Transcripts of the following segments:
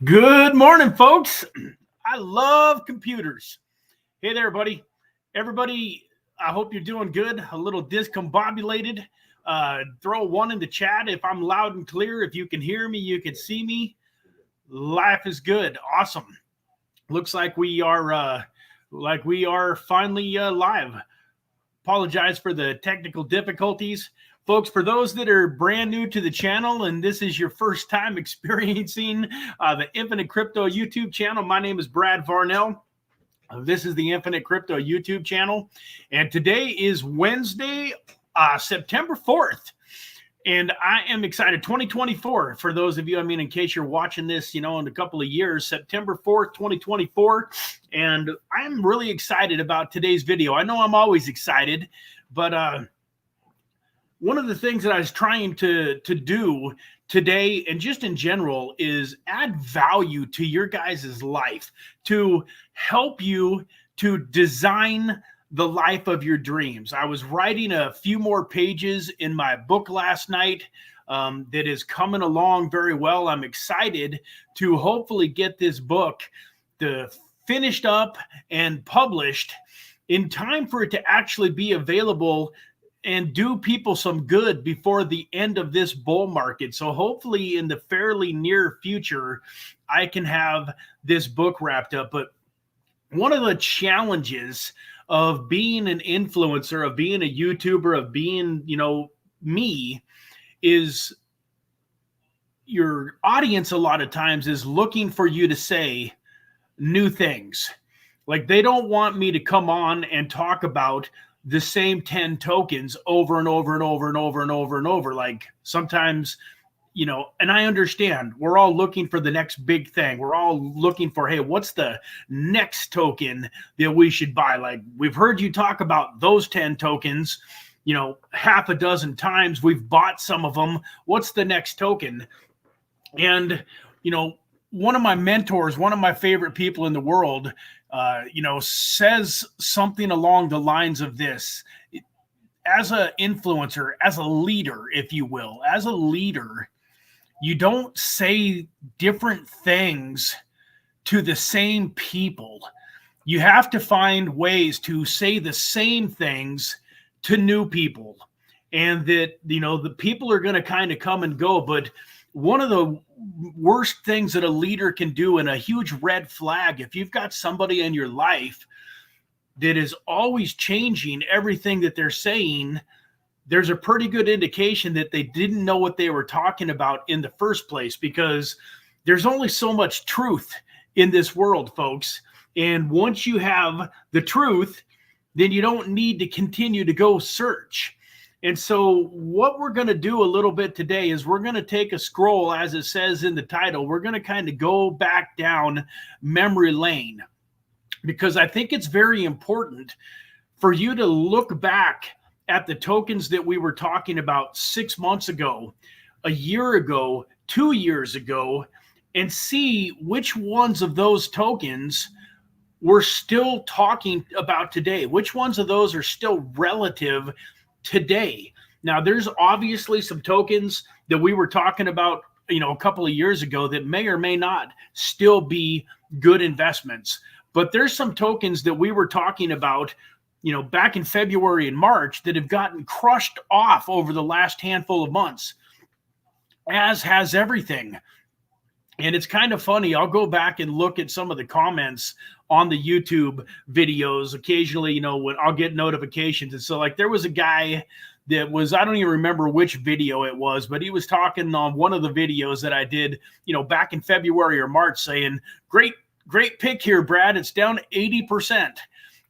Good morning, folks. I love computers. Hey there, buddy. Everybody, I hope you're doing good. A little discombobulated. Throw one in the chat if I'm loud and clear. If you can hear me, you can see me. Life is good. Awesome. Looks like we are finally live. Apologize for the technical difficulties. Folks, for those that are brand new to the channel and this is your first time experiencing the Infinite Crypto YouTube channel, my name is Brad Varnell. This is the Infinite Crypto YouTube channel. And today is Wednesday, September 4th. And I am excited. 2024, for those of you, in case you're watching this, in a couple of years, September 4th, 2024. And I'm really excited about today's video. I know I'm always excited, but one of the things that I was trying to do today and just in general is add value to your guys' life, to help you to design the life of your dreams. I was writing a few more pages in my book last night that is coming along very well. I'm excited to hopefully get this book finished up and published in time for it to actually be available and do people some good before the end of this bull market. So hopefully in the fairly near future, I can have this book wrapped up. But one of the challenges of being an influencer, of being a YouTuber, of being, me, is your audience a lot of times is looking for you to say new things. Like they don't want me to come on and talk about the same 10 tokens over and over and over and over and over and over. Like sometimes, and I understand we're all looking for the next big thing. We're all looking for, hey, what's the next token that we should buy? Like we've heard you talk about those 10 tokens, half a dozen times. We've bought some of them. What's the next token? And, one of my mentors, one of my favorite people in the world, says something along the lines of this. As an influencer, as a leader, if you will, as a leader, you don't say different things to the same people. You have to find ways to say the same things to new people. And that, the people are going to kind of come and go. But one of the worst things that a leader can do, and a huge red flag, if you've got somebody in your life that is always changing everything that they're saying, there's a pretty good indication that they didn't know what they were talking about in the first place, because there's only so much truth in this world, folks. And once you have the truth, then you don't need to continue to go search. And so what we're going to do a little bit today is we're going to take a scroll, as it says in the title. We're going to kind of go back down memory lane, because I think it's very important for you to look back at the tokens that we were talking about 6 months ago, a year ago, 2 years ago, and see which ones of those tokens we're still talking about today. Which ones of those are still relative today? Now, there's obviously some tokens that we were talking about, a couple of years ago that may or may not still be good investments. But there's some tokens that we were talking about, back in February and March that have gotten crushed off over the last handful of months, as has everything. And it's kind of funny. I'll go back and look at some of the comments on the YouTube videos occasionally, when I'll get notifications. And so like there was a guy that was, I don't even remember which video it was, but he was talking on one of the videos that I did, back in February or March, saying, great pick here, Brad. It's down 80%.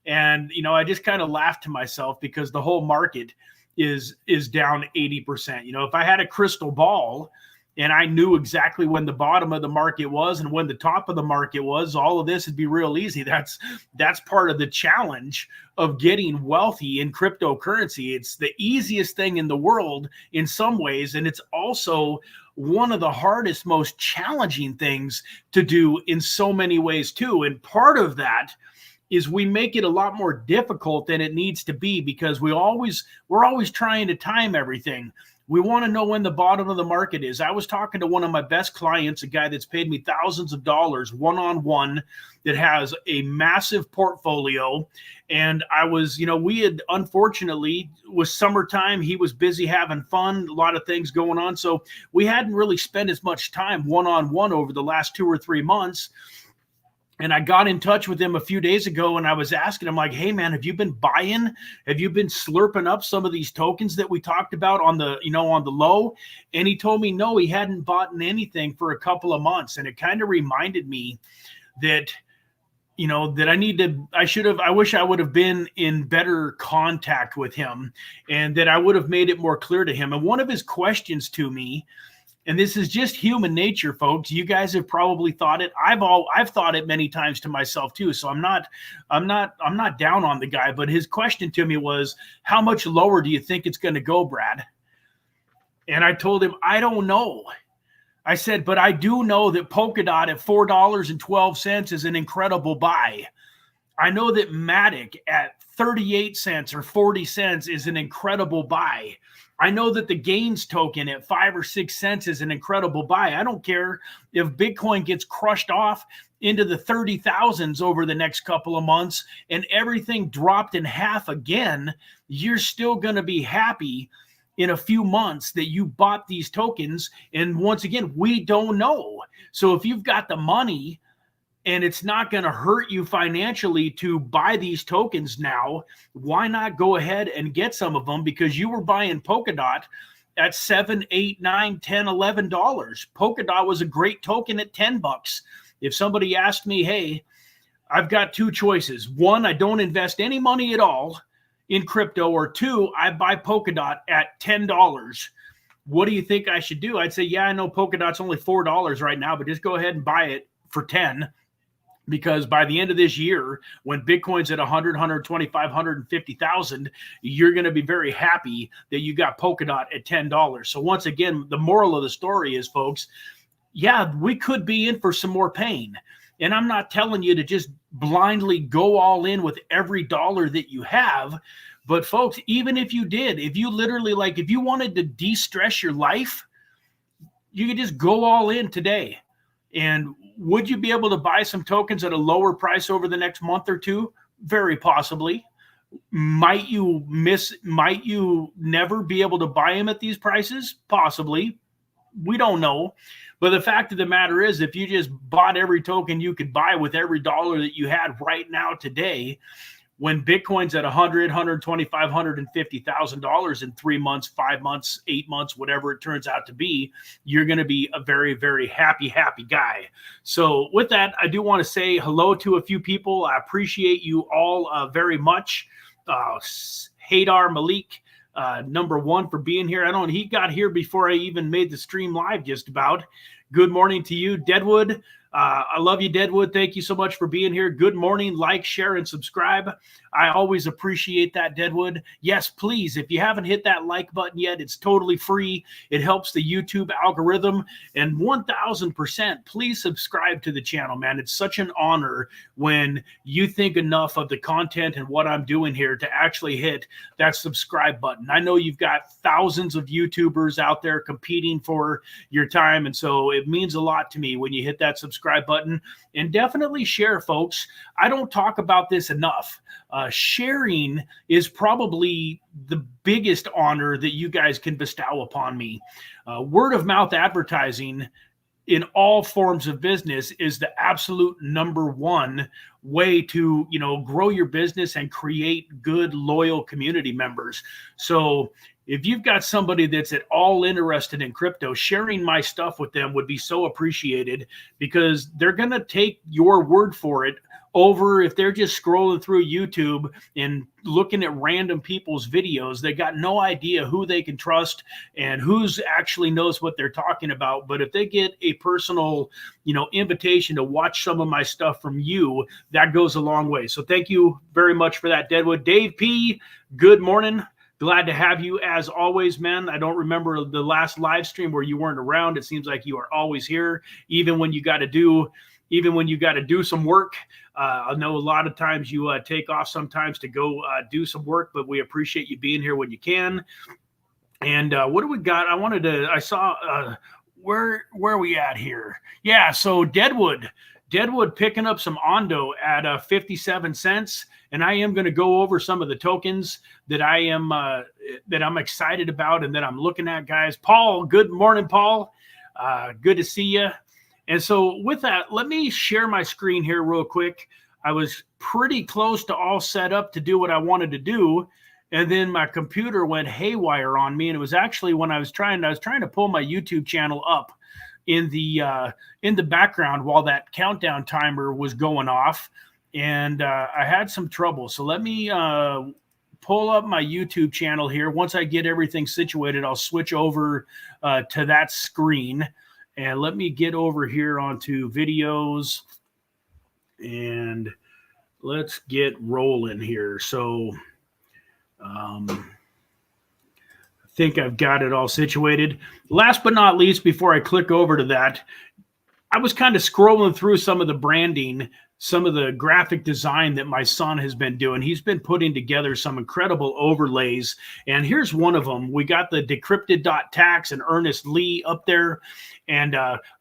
And, I just kind of laughed to myself, because the whole market is down 80%. If I had a crystal ball and I knew exactly when the bottom of the market was and when the top of the market was, all of this would be real easy. That's part of the challenge of getting wealthy in cryptocurrency. It's the easiest thing in the world in some ways, and it's also one of the hardest, most challenging things to do in so many ways too. And part of that is we make it a lot more difficult than it needs to be, because we're always trying to time everything. We want to know when the bottom of the market is. I was talking to one of my best clients, a guy that's paid me thousands of dollars one-on-one, that has a massive portfolio. And I was, we had, unfortunately, was summertime. He was busy having fun, a lot of things going on. So we hadn't really spent as much time one-on-one over the last 2 or 3 months. And I got in touch with him a few days ago, and I was asking him, like, hey, man, have you been buying? Have you been slurping up some of these tokens that we talked about on the, on the low? And he told me, no, he hadn't bought anything for a couple of months. And it kind of reminded me that, that I wish I would have been in better contact with him, and that I would have made it more clear to him. And one of his questions to me, and this is just human nature, folks. You guys have probably thought it. I've thought it many times to myself too. So I'm not down on the guy, but his question to me was, how much lower do you think it's going to go, Brad? And I told him, I don't know. I said, but I do know that Polkadot at $4.12 is an incredible buy. I know that Matic at 38 cents or 40 cents is an incredible buy. I know that the Gains token at 5 or 6 cents is an incredible buy. I don't care if Bitcoin gets crushed off into the 30,000s over the next couple of months and everything dropped in half again. You're still going to be happy in a few months that you bought these tokens. And once again, we don't know. So if you've got the money and it's not going to hurt you financially to buy these tokens now, why not go ahead and get some of them? Because you were buying Polkadot at $7, $8, $9, $10, $11. Polkadot was a great token at $10. If somebody asked me, hey, I've got 2 choices. 1, I don't invest any money at all in crypto, or 2, I buy Polkadot at $10. What do you think I should do? I'd say, yeah, I know Polkadot's only $4 right now, but just go ahead and buy it for 10. Because by the end of this year, when Bitcoin's at 100, 125, 150,000, you're going to be very happy that you got Polkadot at $10. So once again, the moral of the story is, folks, yeah, we could be in for some more pain. And I'm not telling you to just blindly go all in with every dollar that you have. But folks, even if you did, if you literally, like, if you wanted to de-stress your life, you could just go all in today. And would you be able to buy some tokens at a lower price over the next month or 2? Very possibly. Might you never be able to buy them at these prices? Possibly. We don't know. But the fact of the matter is, if you just bought every token you could buy with every dollar that you had right now today, when Bitcoin's at 100, 125, $150,000 in 3 months, 5 months, 8 months, whatever it turns out to be, you're going to be a very, very happy guy. So with that, I do want to say hello to a few people. I appreciate you all very much. Haydar Malik, number 1, for being here. He got here before I even made the stream live, just about. Good morning to you, Deadwood. I love you, Deadwood. Thank you so much for being here. Good morning. Like, share, and subscribe. I always appreciate that, Deadwood. Yes, please, if you haven't hit that like button yet, it's totally free. It helps the YouTube algorithm. And 1,000%, please subscribe to the channel, man. It's such an honor when you think enough of the content and what I'm doing here to actually hit that subscribe button. I know you've got thousands of YouTubers out there competing for your time, and so it means a lot to me when you hit that subscribe button. And definitely share, folks. I don't talk about this enough. Sharing is probably the biggest honor that you guys can bestow upon me. Word of mouth advertising in all forms of business is the absolute number 1 way to, grow your business and create good, loyal community members. So if you've got somebody that's at all interested in crypto, sharing my stuff with them would be so appreciated, because they're going to take your word for it over if they're just scrolling through YouTube and looking at random people's videos. They got no idea who they can trust and who's actually knows what they're talking about. But if they get a personal, invitation to watch some of my stuff from you, that goes a long way. So thank you very much for that, Deadwood. Dave P., good morning. Glad to have you as always, man. I don't remember the last live stream where you weren't around. It seems like you are always here, even when you got to do some work. I know a lot of times you take off sometimes to go do some work, but we appreciate you being here when you can. And what do we got? I saw, where are we at here? Yeah, so Deadwood picking up some Ondo at 57 cents. And I am going to go over some of the tokens that I'm excited about and that I'm looking at, guys. Paul, good morning, Paul. Good to see you. And so with that, let me share my screen here real quick. I was pretty close to all set up to do what I wanted to do. And then my computer went haywire on me. And it was actually when I was trying to pull my YouTube channel up in the background while that countdown timer was going off. And I had some trouble. So let me pull up my YouTube channel here. Once I get everything situated, I'll switch over to that screen. And let me get over here onto videos. And let's get rolling here. So I think I've got it all situated. Last but not least, before I click over to that, I was kind of scrolling through some of the branding, some of the graphic design that my son has been doing. He's been putting together some incredible overlays. And here's one of them. We got the decrypted.tax and Ernest Lee up there. And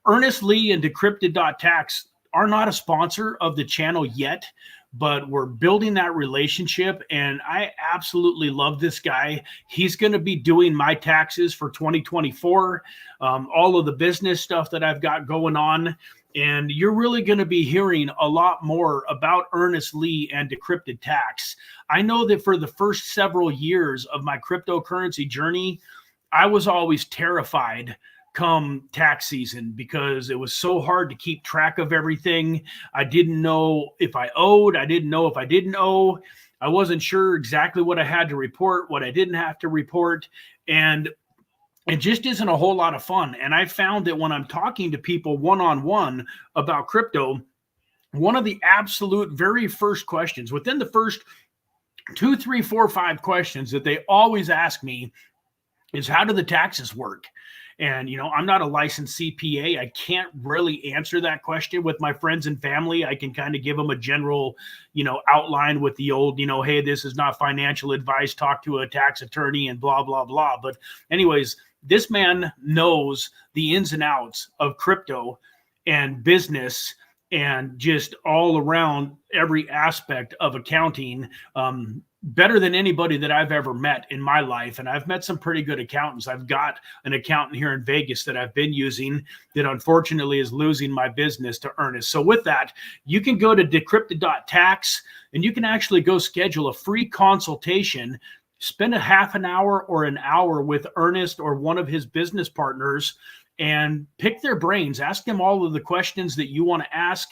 Ernest Lee and decrypted.tax are not a sponsor of the channel yet, but we're building that relationship. And I absolutely love this guy. He's going to be doing my taxes for 2024, all of the business stuff that I've got going on. And you're really going to be hearing a lot more about Ernest Lee and Decrypted Tax. I know that for the first several years of my cryptocurrency journey, I was always terrified come tax season because it was so hard to keep track of everything. I didn't know if I owed. I didn't know if I didn't owe. I wasn't sure exactly what I had to report, what I didn't have to report. And it just isn't a whole lot of fun. And I found that when I'm talking to people one-on-one about crypto, one of the absolute very first questions, within the first 2, 3, 4, 5 questions that they always ask me is, how do the taxes work? And, you know, I'm not a licensed CPA. I can't really answer that question with my friends and family. I can kind of give them a general, you know, outline with the old, you know, hey, this is not financial advice. Talk to a tax attorney and blah, blah, blah. But anyways, this man knows the ins and outs of crypto and business and just all around every aspect of accounting, better than anybody that I've ever met in my life. And I've met some pretty good accountants. I've got an accountant here in Vegas that I've been using that unfortunately is losing my business to Ernest. So with that, you can go to decrypted.tax and you can actually go schedule a free consultation, spend a half an hour or an hour with Ernest or one of his business partners and pick their brains. Ask them all of the questions that you want to ask.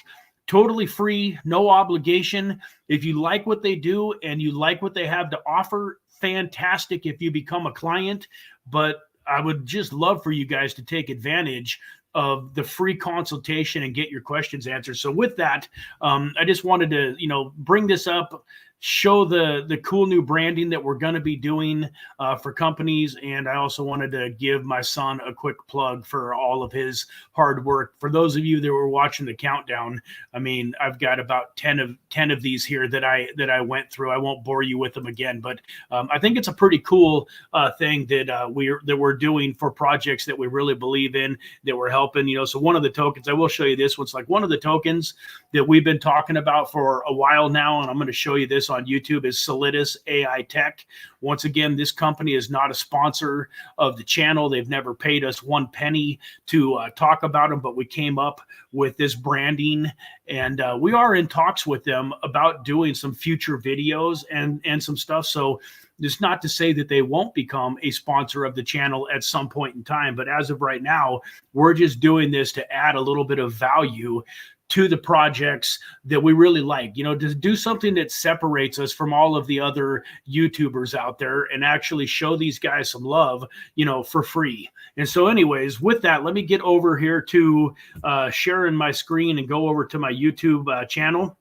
Totally free, no obligation. If you like what they do and you like what they have to offer, fantastic if you become a client. But I would just love for you guys to take advantage of the free consultation and get your questions answered. So with that, I just wanted to, you know, bring this up, show the cool new branding that we're going to be doing for companies. And I also wanted to give my son a quick plug for all of his hard work. For those of you that were watching the countdown, I mean, I've got about 10 of these here that I went through. I won't bore you with them again, but I think it's a pretty cool thing that we're doing for projects that we really believe in, that we're helping, you know. So one of the tokens, I will show you this one's like one of the tokens that we've been talking about for a while now, and I'm going to show you this on YouTube, is Solidus AI Tech. Once again, this company is not a sponsor of the channel. They've never paid us one penny to talk about them, but we came up with this branding, and we are in talks with them about doing some future videos and some stuff. So it's not to say that they won't become a sponsor of the channel at some point in time, but as of right now, we're just doing this to add a little bit of value to the projects that we really like, you know, to do something that separates us from all of the other YouTubers out there and actually show these guys some love, you know, for free. And so anyways, with that, let me get over here to sharing my screen and go over to my YouTube channel.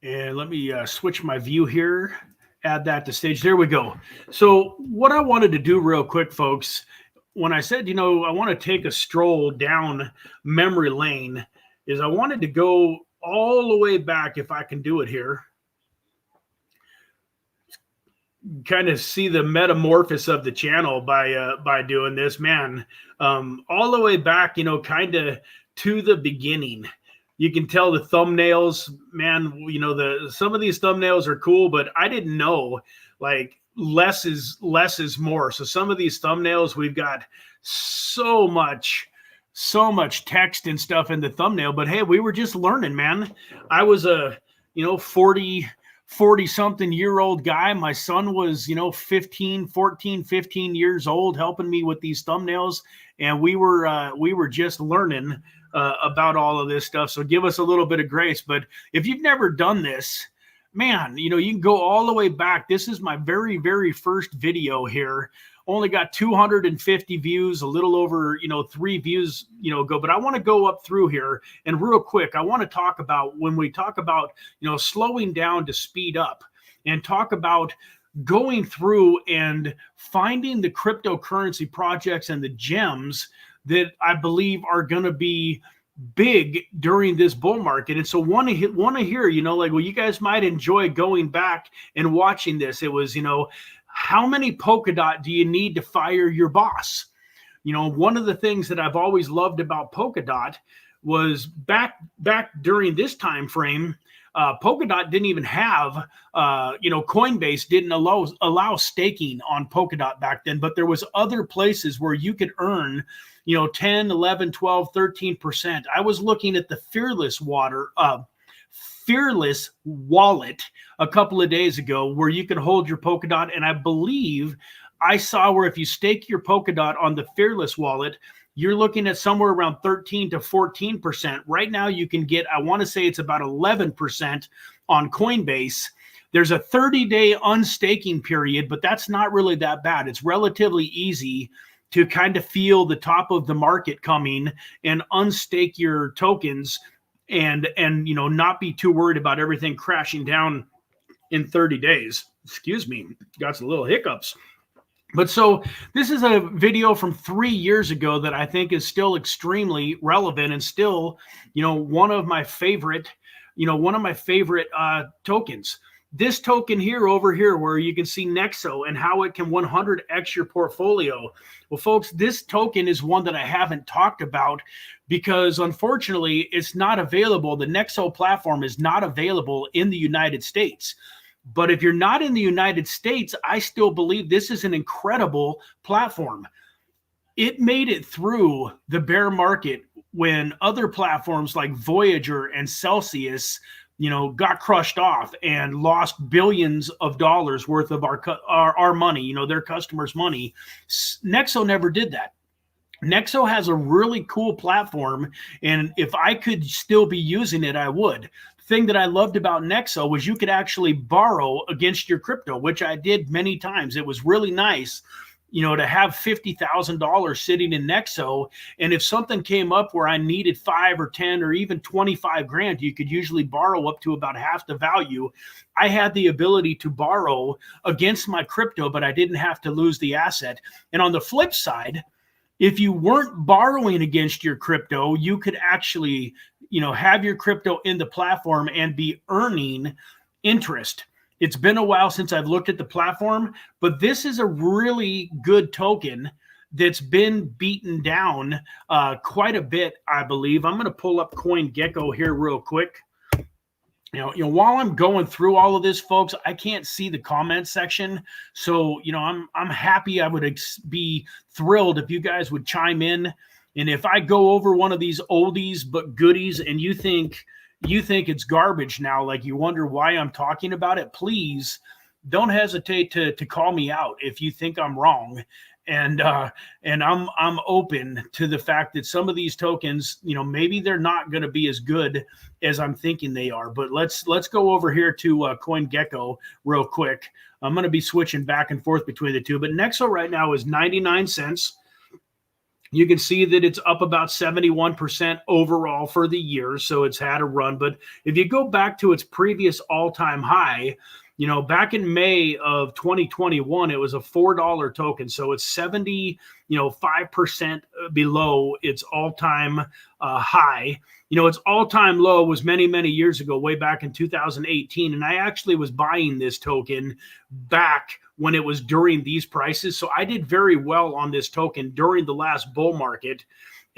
And let me switch my view here. Add that to stage. There we go. So what I wanted to do real quick, folks, when I said, you know, I want to take a stroll down memory lane, is I wanted to go all the way back, if I can do it here. kind of see the metamorphosis of the channel by doing this, man. All the way back, you know, kind of to the beginning. You can tell the thumbnails, man. You know, some of these thumbnails are cool, but I didn't know like less is more. So some of these thumbnails, we've got so much text and stuff in the thumbnail. But hey, we were just learning, man. I was a 40 something year old guy. My son was 14 15 years old, helping me with these thumbnails, and we were just learning about all of this stuff. So give us a little bit of grace. But if you've never done this, man, you can go all the way back. This is my very, very first video here. Only got 250 views, a little over, 3 views, ago. But I want to go up through here, and real quick, I want to talk about when we talk about, slowing down to speed up, and talk about going through and finding the cryptocurrency projects and the gems that I believe are going to be big during this bull market. And so want to hear, like, well, you guys might enjoy going back and watching this. It was, how many Polkadot do you need to fire your boss? One of the things that I've always loved about Polkadot was back during this time frame, Polkadot didn't even have, Coinbase didn't allow staking on Polkadot back then, but there was other places where you could earn, 10, 11, 12, 13%. I was looking at the Fearless wallet a couple of days ago where you can hold your Polkadot. And I believe I saw where if you stake your Polkadot on the Fearless wallet, you're looking at somewhere around 13 to 14%. Right now you can get, I want to say it's about 11% on Coinbase. There's a 30-day unstaking period, but that's not really that bad. It's relatively easy to kind of feel the top of the market coming and unstake your tokens and not be too worried about everything crashing down in 30 days. Excuse me, got some little hiccups. But so this is a video from 3 years ago that I think is still extremely relevant and still, one of my favorite tokens. This token here over here where you can see Nexo and how it can 100x your portfolio. Well, folks, this token is one that I haven't talked about because unfortunately it's not available. The Nexo platform is not available in the United States. But if you're not in the United States, I still believe this is an incredible platform. It made it through the bear market when other platforms like Voyager and Celsius got crushed off and lost billions of dollars worth of our money, their customers' money. Nexo never did that. Nexo has a really cool platform, and if I could still be using it, I would. The thing that I loved about Nexo was you could actually borrow against your crypto, which I did many times. It was really nice, to have $50,000 sitting in Nexo. And if something came up where I needed 5 or 10 or even 25 grand, you could usually borrow up to about half the value. I had the ability to borrow against my crypto, but I didn't have to lose the asset. And on the flip side, if you weren't borrowing against your crypto, you could actually, have your crypto in the platform and be earning interest. It's been a while since I've looked at the platform, but this is a really good token that's been beaten down quite a bit, I believe. I'm going to pull up CoinGecko here real quick. While I'm going through all of this, folks, I can't see the comment section. So, I'm happy. I would be thrilled if you guys would chime in. And if I go over one of these oldies but goodies and you think it's garbage now, like you wonder why I'm talking about it, please don't hesitate to call me out if you think I'm wrong. And I'm open to the fact that some of these tokens, maybe they're not going to be as good as I'm thinking they are. But let's go over here to CoinGecko real quick. I'm going to be switching back and forth between the two. But Nexo right now is 99 cents. You can see that it's up about 71% overall for the year, so it's had a run. But if you go back to its previous all-time high, back in May of 2021, it was a $4 token. So it's 5% below its all-time high. Its all-time low was many, many years ago, way back in 2018. And I actually was buying this token back when it was during these prices. So I did very well on this token during the last bull market.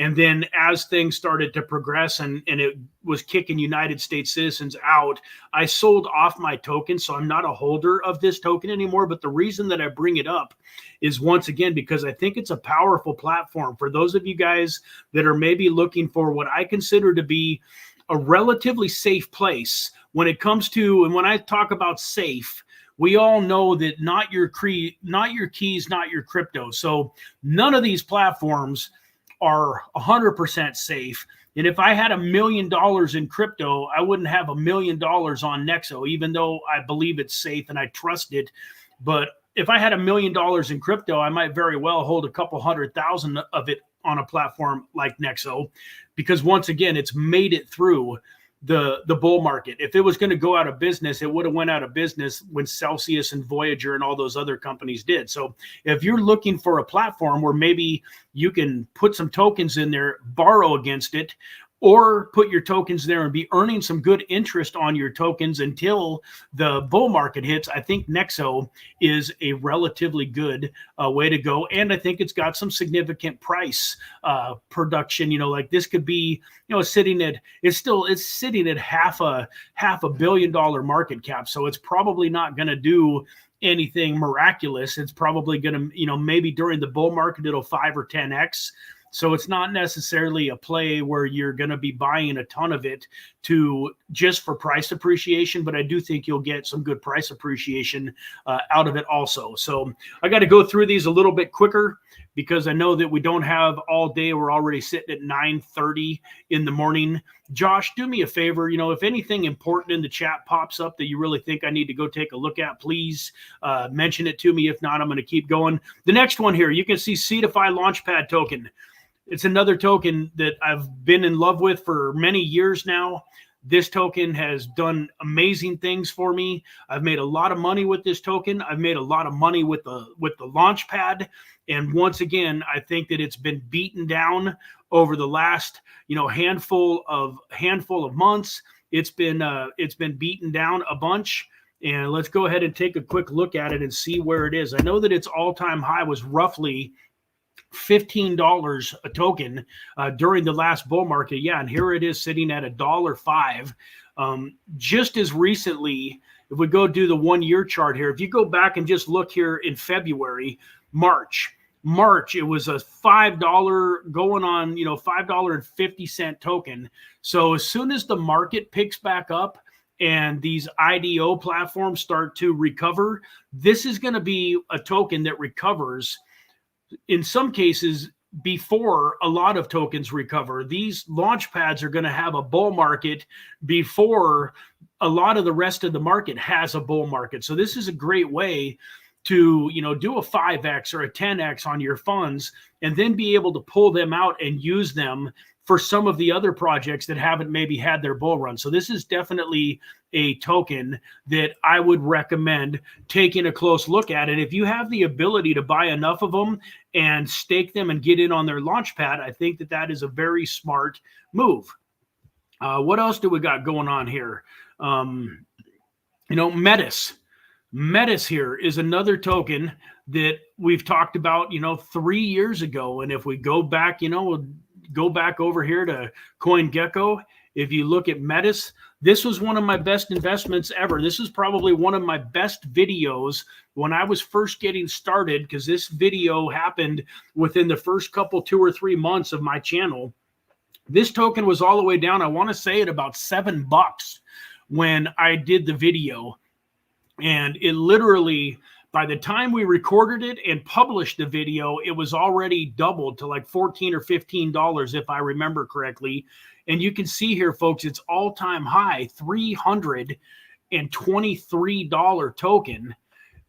And then as things started to progress and it was kicking United States citizens out, I sold off my token. So I'm not a holder of this token anymore. But the reason that I bring it up is, once again, because I think it's a powerful platform for those of you guys that are maybe looking for what I consider to be a relatively safe place when it comes to, and when I talk about safe, we all know that not your keys, not your crypto. So none of these platforms are 100% safe. And if I had $1 million in crypto, I wouldn't have $1 million on Nexo, even though I believe it's safe and I trust it. But if I had $1 million in crypto, I might very well hold a couple 100,000 of it on a platform like Nexo, because once again, it's made it through the bull market. If it was going to go out of business, it would have went out of business when Celsius and Voyager and all those other companies did. So if you're looking for a platform where maybe you can put some tokens in there, borrow against it, or put your tokens there and be earning some good interest on your tokens until the bull market hits, I think Nexo is a relatively good way to go. And I think it's got some significant price production. Like this could be, it's sitting at half a billion dollar market cap. So it's probably not going to do anything miraculous. It's probably going to, maybe during the bull market, it'll 5 or 10x. So it's not necessarily a play where you're going to be buying a ton of it just for price appreciation, but I do think you'll get some good price appreciation out of it also. So I got to go through these a little bit quicker because I know that we don't have all day. We're already sitting at 9:30 in the morning. Josh, do me a favor. If anything important in the chat pops up that you really think I need to go take a look at, please mention it to me. If not, I'm going to keep going. The next one here, you can see Seedify Launchpad token. It's another token that I've been in love with for many years now. This token has done amazing things for me. I've made a lot of money with this token. I've made a lot of money with the Launchpad. And once again, I think that it's been beaten down over the last, handful of months. It's been beaten down a bunch. And let's go ahead and take a quick look at it and see where it is. I know that its all-time high was roughly $15 a token during the last bull market. Yeah, and here it is sitting at $1.05. Just as recently, if we go do the 1 year chart here, if you go back and just look here in February, March, it was a $5 going on, $5.50 token. So as soon as the market picks back up and these IDO platforms start to recover, this is going to be a token that recovers in some cases before a lot of tokens recover. These launch pads are going to have a bull market before a lot of the rest of the market has a bull market. So this is a great way to, do a 5x or a 10x on your funds and then be able to pull them out and use them for some of the other projects that haven't maybe had their bull run. So this is definitely a token that I would recommend taking a close look at. And if you have the ability to buy enough of them and stake them and get in on their launch pad, I think that that is a very smart move. What else do we got going on here? Metis. Metis here is another token that we've talked about, 3 years ago. And if we go back, go back over here to CoinGecko. If you look at Metis, this was one of my best investments ever. This is probably one of my best videos when I was first getting started, because this video happened within the first couple 2 or 3 months of my channel. This token was all the way down, I want to say, at about $7 when I did the video. And it literally, by the time we recorded it and published the video, it was already doubled to like $14 or $15, if I remember correctly. And you can see here, folks, it's all-time high, $323 token.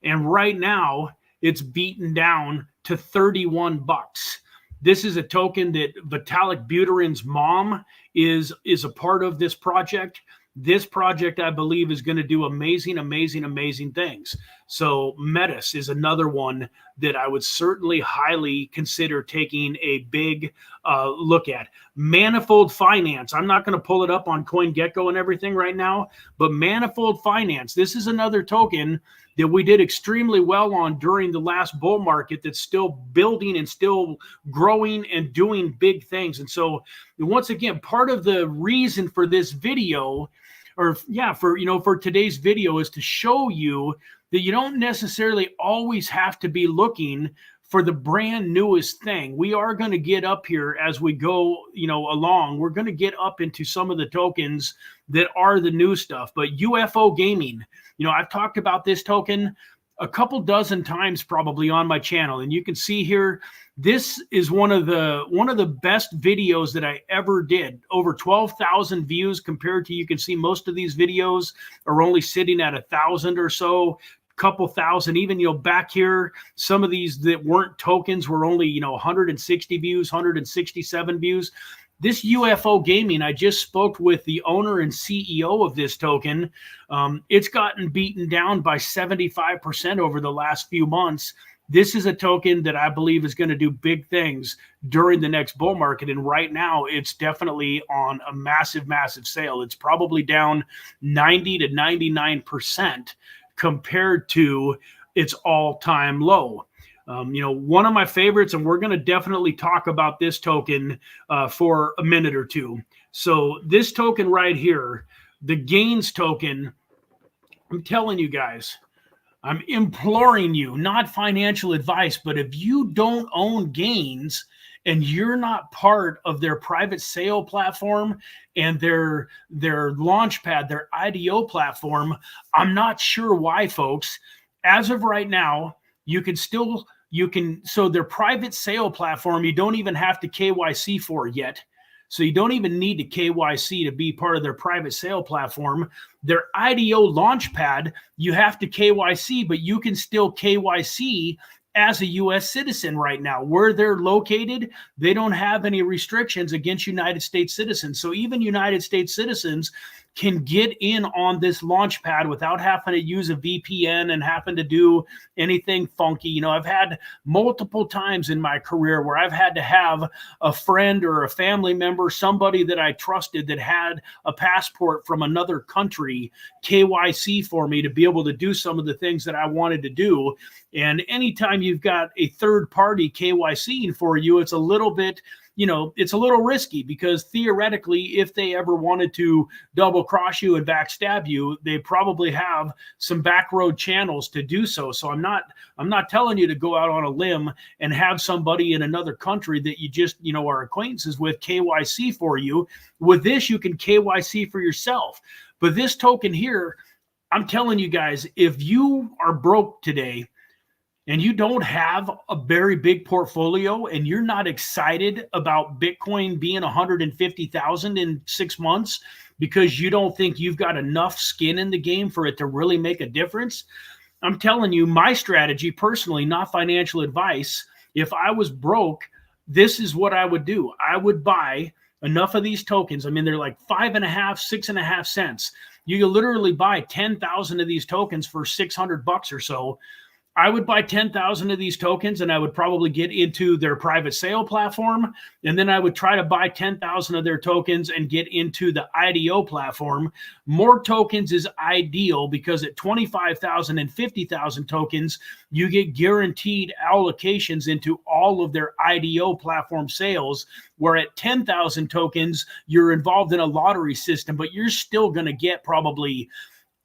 And right now, it's beaten down to $31. This is a token that Vitalik Buterin's mom is a part of this project. This project, I believe, is going to do amazing, amazing, amazing things. So Metis is another one that I would certainly highly consider taking a big look at. Manifold Finance. I'm not going to pull it up on CoinGecko and everything right now, but Manifold Finance, this is another token that we did extremely well on during the last bull market that's still building and still growing and doing big things. And so once again, part of the reason for this video, or for today's video, is to show you that you don't necessarily always have to be looking for the brand newest thing. We are going to get up here as we go, along. We're going to get up into some of the tokens that are the new stuff. But UFO Gaming, I've talked about this token a couple dozen times probably on my channel, and you can see here, this is one of the best videos that I ever did. Over 12,000 views compared to, you can see most of these videos are only sitting at 1,000 or so, couple thousand. Even back here, some of these that weren't tokens were only 160 views, 167 views. This UFO Gaming, I just spoke with the owner and CEO of this token. It's gotten beaten down by 75% over the last few months. This is a token that I believe is going to do big things during the next bull market. And right now, it's definitely on a massive, massive sale. It's probably down 90 to 99% compared to its all-time low. One of my favorites, and we're going to definitely talk about this token for a minute or two. So this token right here, the Gains token, I'm telling you guys, I'm imploring you, not financial advice, but if you don't own Gains and you're not part of their private sale platform and their launchpad, their IDO platform, I'm not sure why, folks. As of right now, so their private sale platform, you don't even have to KYC for yet. So you don't even need to KYC to be part of their private sale platform. Their IDO launchpad, you have to KYC, but you can still KYC as a U.S. citizen right now. Where they're located, they don't have any restrictions against United States citizens. So even United States citizens can get in on this launch pad without having to use a VPN and having to do anything funky. I've had multiple times in my career where I've had to have a friend or a family member, somebody that I trusted that had a passport from another country, KYC for me to be able to do some of the things that I wanted to do. And anytime you've got a third party KYCing for you, it's a little bit, it's a little risky, because theoretically, if they ever wanted to double cross you and backstab you, they probably have some back road channels to do so. So I'm not telling you to go out on a limb and have somebody in another country that you just, are acquaintances with KYC for you. With this, you can KYC for yourself. But this token here, I'm telling you guys, if you are broke today, and you don't have a very big portfolio, and you're not excited about Bitcoin being 150,000 in 6 months because you don't think you've got enough skin in the game for it to really make a difference, I'm telling you, my strategy personally, not financial advice, if I was broke, this is what I would do. I would buy enough of these tokens. I mean, they're like 5.5, 6.5 cents. You can literally buy 10,000 of these tokens for $600 or so. I would buy 10,000 of these tokens, and I would probably get into their private sale platform. And then I would try to buy 10,000 of their tokens and get into the IDO platform. More tokens is ideal, because at 25,000 and 50,000 tokens, you get guaranteed allocations into all of their IDO platform sales, where at 10,000 tokens, you're involved in a lottery system, but you're still going to get probably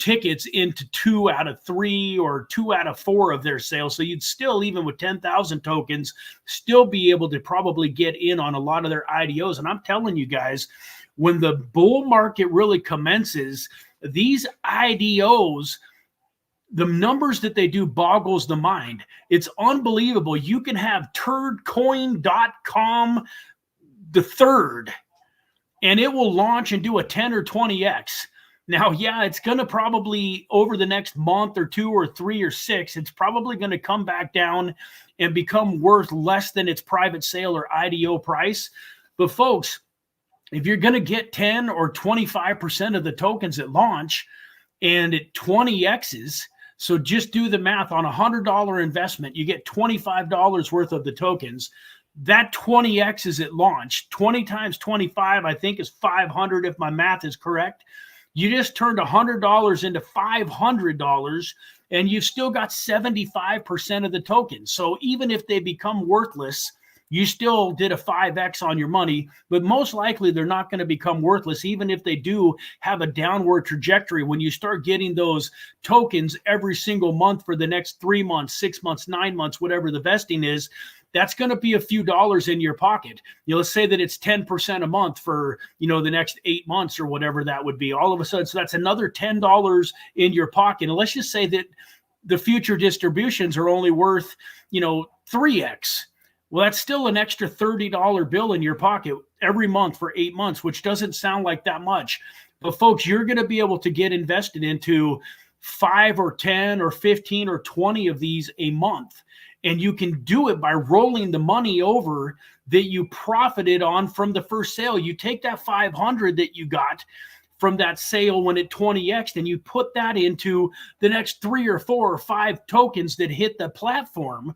tickets into 2 out of 3 or 2 out of 4 of their sales. So you'd still, even with 10,000 tokens, still be able to probably get in on a lot of their IDOs. And I'm telling you guys, when the bull market really commences, these IDOs, the numbers that they do boggles the mind. It's unbelievable. You can have turdcoin.com the third, and it will launch and do a 10 or 20x. Now, yeah, it's going to probably, over the next month or 2 or 3 or 6, it's probably going to come back down and become worth less than its private sale or IDO price. But folks, if you're going to get 10 or 25% of the tokens at launch, and at 20x's, So just do the math on $100 investment. You get $25 worth of the tokens. That 20x is at launch. 20 times 25, I think, is 500 if my math is correct. You just turned $100 into $500, and you've still got 75% of the tokens. So even if they become worthless, you still did a 5x on your money, but most likely they're not going to become worthless, even if they do have a downward trajectory. When you start getting those tokens every single month for the next 3 months, 6 months, 9 months, whatever the vesting is, that's going to be a few dollars in your pocket. Let's say that it's 10% a month for, the next 8 months or whatever that would be. All of a sudden, so that's another $10 in your pocket. And let's just say that the future distributions are only worth, 3x. Well, that's still an extra $30 bill in your pocket every month for 8 months, which doesn't sound like that much. But folks, you're going to be able to get invested into 5 or 10 or 15 or 20 of these a month. And you can do it by rolling the money over that you profited on from the first sale. You take that 500 that you got from that sale when it 20x'd, and you put that into the next 3 or 4 or 5 tokens that hit the platform.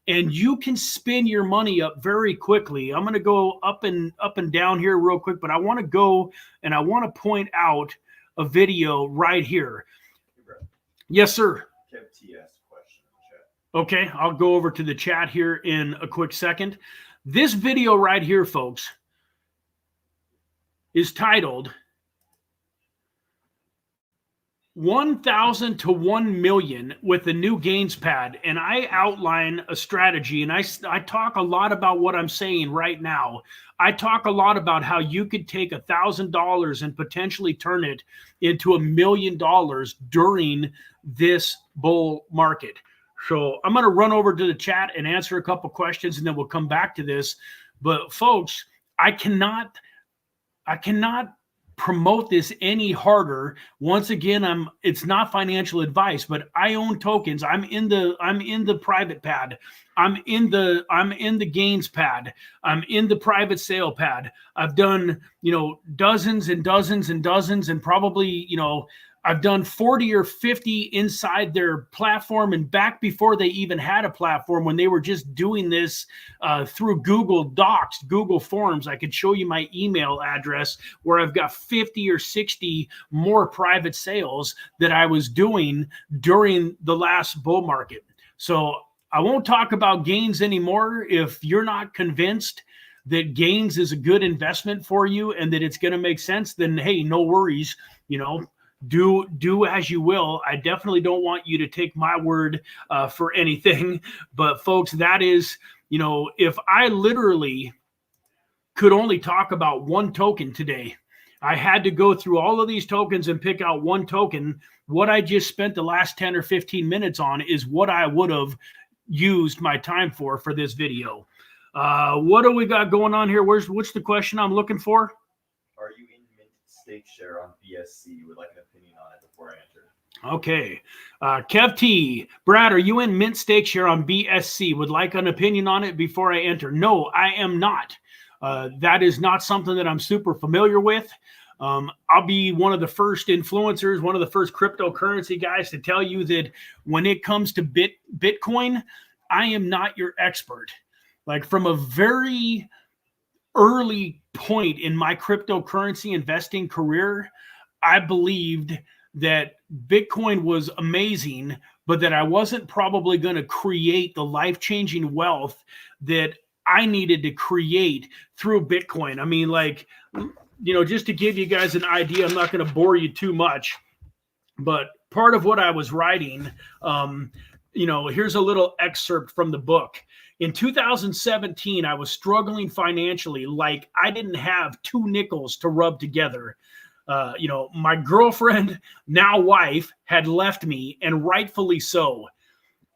And you can spin your money up very quickly. I'm going to go up and down here real quick, but I want to go and I want to point out a video right here. Yes, sir. Kev TS question in the chat. Okay, I'll go over to the chat here in a quick second. This video right here, folks, is titled 1,000 to 1 million with the new gains pad. And I outline a strategy, and I talk a lot about what I'm saying right now. I talk a lot about how you could take $1,000 and potentially turn it into $1 million during this bull market. So I'm going to run over to the chat and answer a couple questions, and then we'll come back to this. But folks, I cannot promote this any harder. Once again, it's not financial advice, but I own tokens. I'm in the private pad. I'm in the gains pad. I'm in the private sale pad. I've done, dozens and dozens and dozens, and probably, I've done 40 or 50 inside their platform, and back before they even had a platform, when they were just doing this through Google Docs, Google Forms. I could show you my email address where I've got 50 or 60 more private sales that I was doing during the last bull market. So I won't talk about gains anymore. If you're not convinced that gains is a good investment for you and that it's going to make sense, then hey, no worries, do as you will. I definitely don't want you to take my word for anything. But folks, that is, if I literally could only talk about one token today, I had to go through all of these tokens and pick out one token. What I just spent the last 10 or 15 minutes on is what I would have used my time for this video. What do we got going on here? What's the question I'm looking for? Are you in mint stake share on BSC? Would like an opinion on it before I enter. Okay. Kev T. Brad, are you in mint stake share on BSC? Would like an opinion on it before I enter. No, I am not. That is not something that I'm super familiar with. I'll be one of the first influencers, one of the first cryptocurrency guys to tell you that when it comes to Bitcoin, I am not your expert. Like, from a very early point in my cryptocurrency investing career, I believed that Bitcoin was amazing, but that I wasn't probably going to create the life-changing wealth that I needed to create through Bitcoin. I mean, like, just to give you guys an idea, I'm not going to bore you too much, but part of what I was writing, here's a little excerpt from the book. In 2017, I was struggling financially, like I didn't have 2 nickels to rub together. My girlfriend, now wife, had left me, and rightfully so.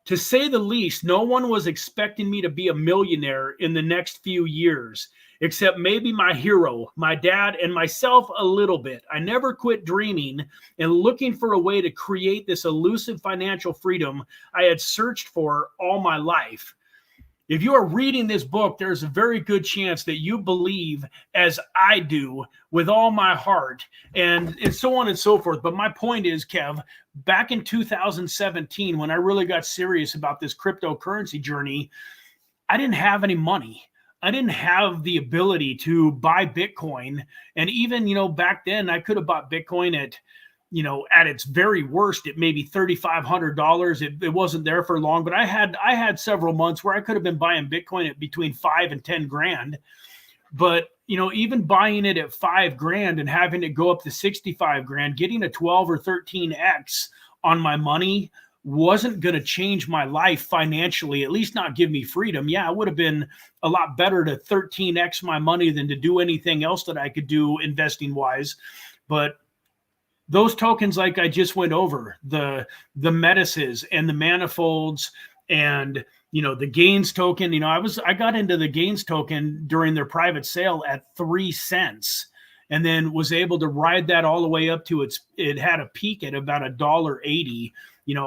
To say the least, no one was expecting me to be a millionaire in the next few years, except maybe my hero, my dad, and myself a little bit. I never quit dreaming and looking for a way to create this elusive financial freedom I had searched for all my life. if you are reading this book, there's a very good chance that you believe as I do with all my heart, and so on and so forth. But my point is, Kev, back in 2017, when I really got serious about this cryptocurrency journey, I didn't have any money. I didn't have the ability to buy Bitcoin. And even, back then I could have bought Bitcoin at, at its very worst, at maybe $3,500. It wasn't there for long, but I had several months where I could have been buying Bitcoin at between 5 and 10 grand. But, even buying it at 5 grand and having it go up to 65 grand, getting a 12 or 13x on my money wasn't going to change my life financially, at least not give me freedom. Yeah, it would have been a lot better to 13x my money than to do anything else that I could do investing wise. But those tokens, like I just went over, the Metices and the Manifolds and the Gains token, I got into the Gains token during their private sale at 3 cents, and then was able to ride that all the way up to it had a peak at about $1.80.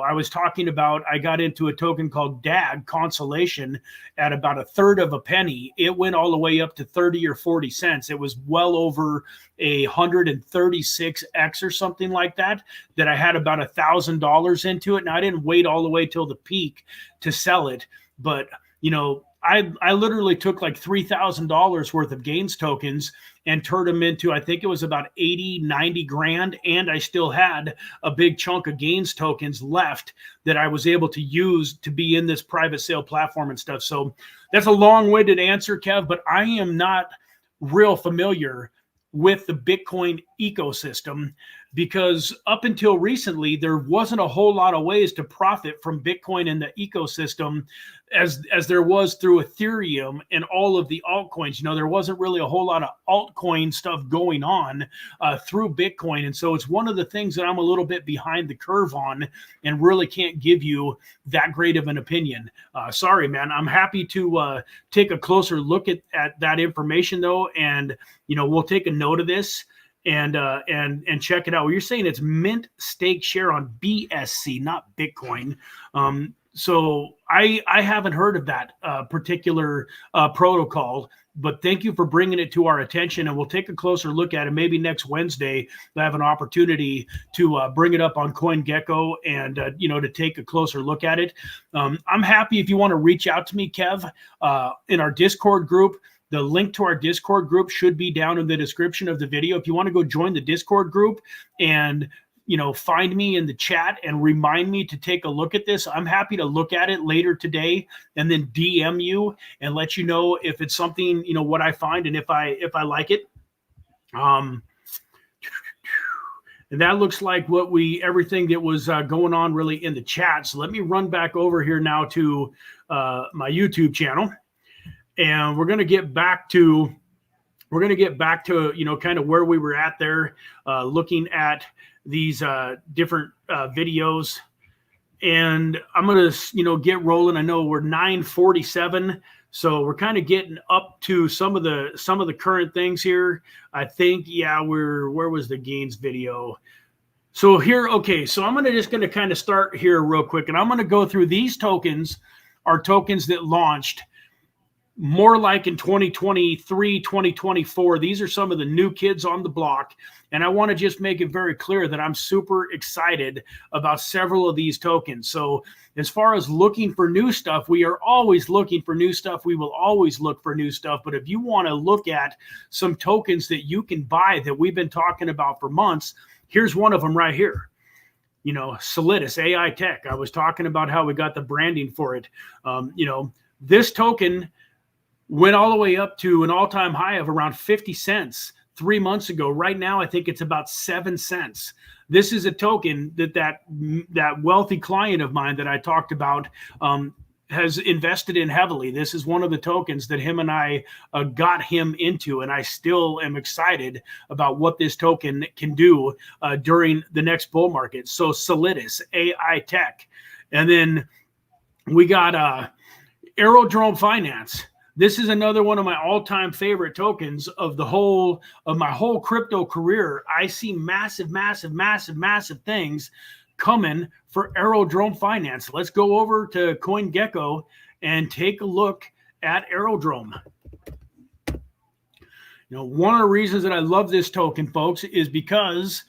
I was talking about, I got into a token called DAG, Consolation, at about a third of a penny. It went all the way up to 30 or 40 cents. It was well over 136x or something like that I had about $1,000 into it. And I didn't wait all the way till the peak to sell it. But, I literally took like $3,000 worth of Gains tokens and turned them into, I think it was about 80, 90 grand. And I still had a big chunk of Gains tokens left that I was able to use to be in this private sale platform and stuff. So that's a long-winded answer, Kev, but I am not real familiar with the Bitcoin ecosystem, because up until recently, there wasn't a whole lot of ways to profit from Bitcoin in the ecosystem as there was through Ethereum and all of the altcoins. There wasn't really a whole lot of altcoin stuff going on through Bitcoin. And so it's one of the things that I'm a little bit behind the curve on and really can't give you that great of an opinion. Sorry, man. I'm happy to take a closer look at that information, though. And, we'll take a note of this and check it out. Well, you're saying it's mint stake share on BSC, not Bitcoin. So I haven't heard of that particular protocol, but thank you for bringing it to our attention, and we'll take a closer look at it. Maybe next Wednesday we'll have an opportunity to bring it up on CoinGecko and to take a closer look at it. I'm happy if you want to reach out to me, Kev, in our Discord group. The link to our Discord group should be down in the description of the video. If you want to go join the Discord group and find me in the chat and remind me to take a look at this, I'm happy to look at it later today and then DM you and let you know if it's something, what I find and if I like it. And that looks like everything that was going on really in the chat. So let me run back over here now to my YouTube channel. And we're going to get back to, kind of where we were at there, looking at these different videos. And I'm going to, get rolling. I know we're 9:47. So we're kind of getting up to some of the current things here. I think, yeah, where was the Gains video? So here, okay. So I'm just going to kind of start here real quick. And I'm going to go through these tokens, are tokens that launched more like in 2023, 2024. These are some of the new kids on the block. And I want to just make it very clear that I'm super excited about several of these tokens. So as far as looking for new stuff, we are always looking for new stuff. We will always look for new stuff. But if you want to look at some tokens that you can buy that we've been talking about for months, here's one of them right here. Solidus, AI Tech. I was talking about how we got the branding for it. This token went all the way up to an all-time high of around 50 cents 3 months ago. Right now, I think it's about 7 cents. This is a token that wealthy client of mine that I talked about has invested in heavily. This is one of the tokens that him and I got him into, and I still am excited about what this token can do during the next bull market. So Solidus, AI Tech. And then we got Aerodrome Finance. This is another one of my all-time favorite tokens of my whole crypto career. I see massive things coming for Aerodrome Finance. Let's go over to CoinGecko and take a look at Aerodrome. You know, one of the reasons that I love this token, folks, is because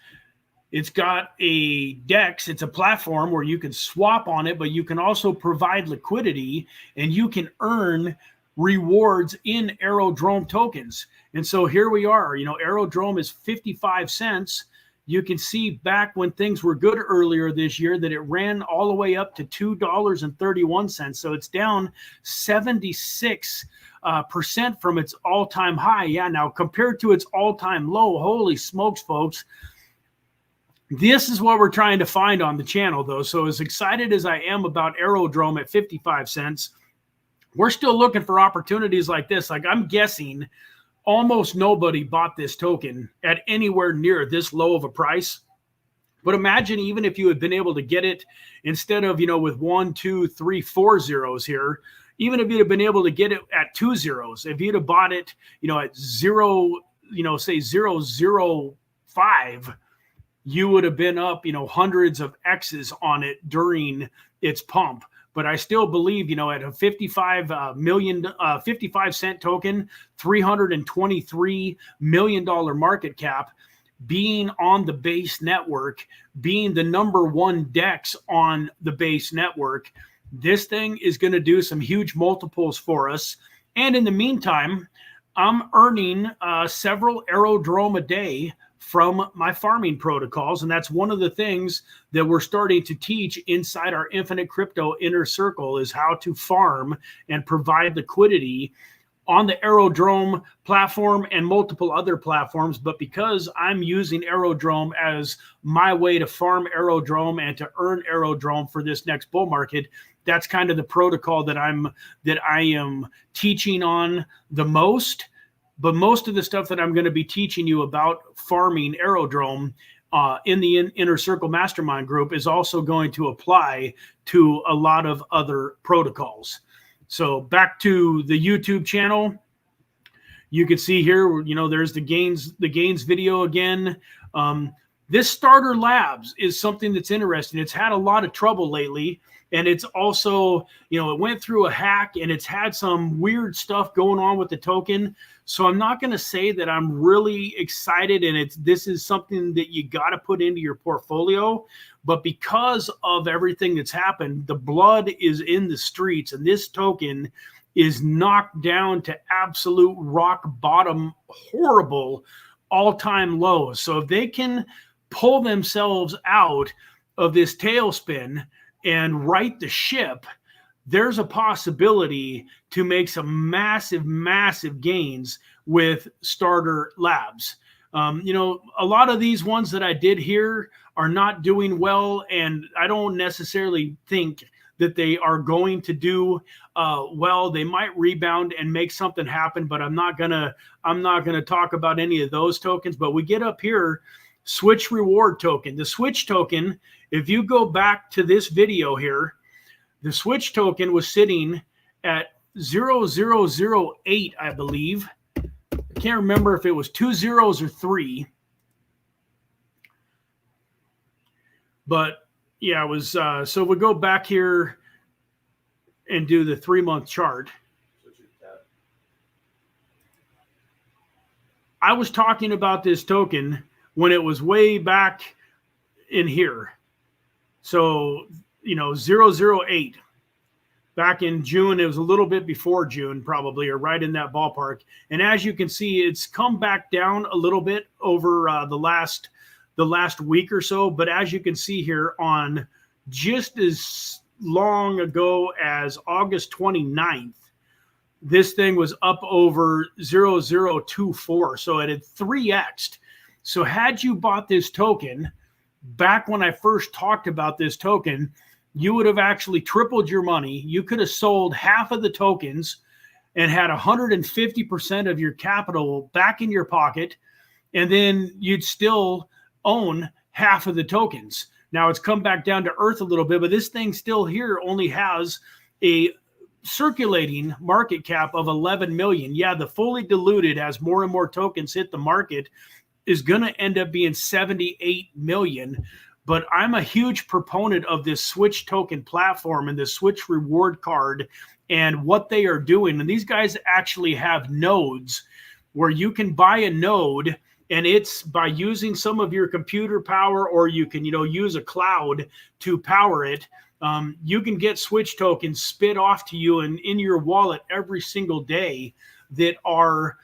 it's got a DEX. It's a platform where you can swap on it, but you can also provide liquidity and you can earn rewards in Aerodrome tokens. And so here we are. You know, Aerodrome is 55 cents. You can see back when things were good earlier this year that it ran all the way up to $2.31. So it's down 76% from its all-time high. Yeah, now compared to its all-time low, holy smokes, folks. This is what we're trying to find on the channel, though. So as excited as I am about Aerodrome at 55 cents, we're still looking for opportunities like this. Like, I'm guessing almost nobody bought this token at anywhere near this low of a price. But imagine even if you had been able to get it instead of, you know, with 1, 2, 3, 4 zeros here, even if you'd have been able to get it at 2 zeros, if you'd have bought it, you know, at 0, you know, say 0.005, you would have been up, you know, hundreds of X's on it during its pump. But I still believe, you know, at a 55 cent token, $323 million market cap, being on the base network, being the #1 DEX on the base network, this thing is going to do some huge multiples for us. And in the meantime, I'm earning several Aerodrome a day from my farming protocols. And that's one of the things that we're starting to teach inside our Infinite Crypto Inner Circle, is how to farm and provide liquidity on the Aerodrome platform and multiple other platforms. But because I'm using Aerodrome as my way to farm Aerodrome and to earn Aerodrome for this next bull market, that's kind of the protocol that I am teaching on the most. But most of the stuff that I'm going to be teaching you about farming Aerodrome in the Inner Circle Mastermind group is also going to apply to a lot of other protocols. So back to the YouTube channel, you can see here, you know, there's the gains video again. This Starter Labs is something that's interesting. It's had a lot of trouble lately. And it's also, you know, it went through a hack and it's had some weird stuff going on with the token. So I'm not going to say that I'm really excited and this is something that you got to put into your portfolio. But because of everything that's happened, the blood is in the streets and this token is knocked down to absolute rock bottom, horrible all-time lows. So if they can pull themselves out of this tailspin and right the ship, there's a possibility to make some massive, massive gains with Starter Labs. You know, a lot of these ones that I did here are not doing well, and I don't necessarily think that they are going to do well. They might rebound and make something happen, but I'm not gonna talk about any of those tokens. But we get up here, Switch Reward token. The Switch token, if you go back to this video here, the Switch token was sitting at 0.008, I believe. I can't remember if it was 2 zeros or 3. But yeah, it was. So we go back here and do the 3-month chart. I was talking about this token when it was way back in here. So, you know, 0.008 back in June. It was a little bit before June, probably, or right in that ballpark. And as you can see, it's come back down a little bit over the last week or so. But as you can see here, on just as long ago as August 29th, this thing was up over 0.024. So it had 3x'd. So had you bought this token back when I first talked about this token, you would have actually tripled your money. You could have sold half of the tokens and had 150% of your capital back in your pocket, and then you'd still own half of the tokens. Now it's come back down to earth a little bit, but this thing still here only has a circulating market cap of 11 million. Yeah, the fully diluted, as more and more tokens hit the market, is going to end up being 78 million. But I'm a huge proponent of this Switch token platform and the Switch reward card and what they are doing. And these guys actually have nodes where you can buy a node, and it's by using some of your computer power, or you can, use a cloud to power it. You can get switch tokens spit off to you and in your wallet every single day that are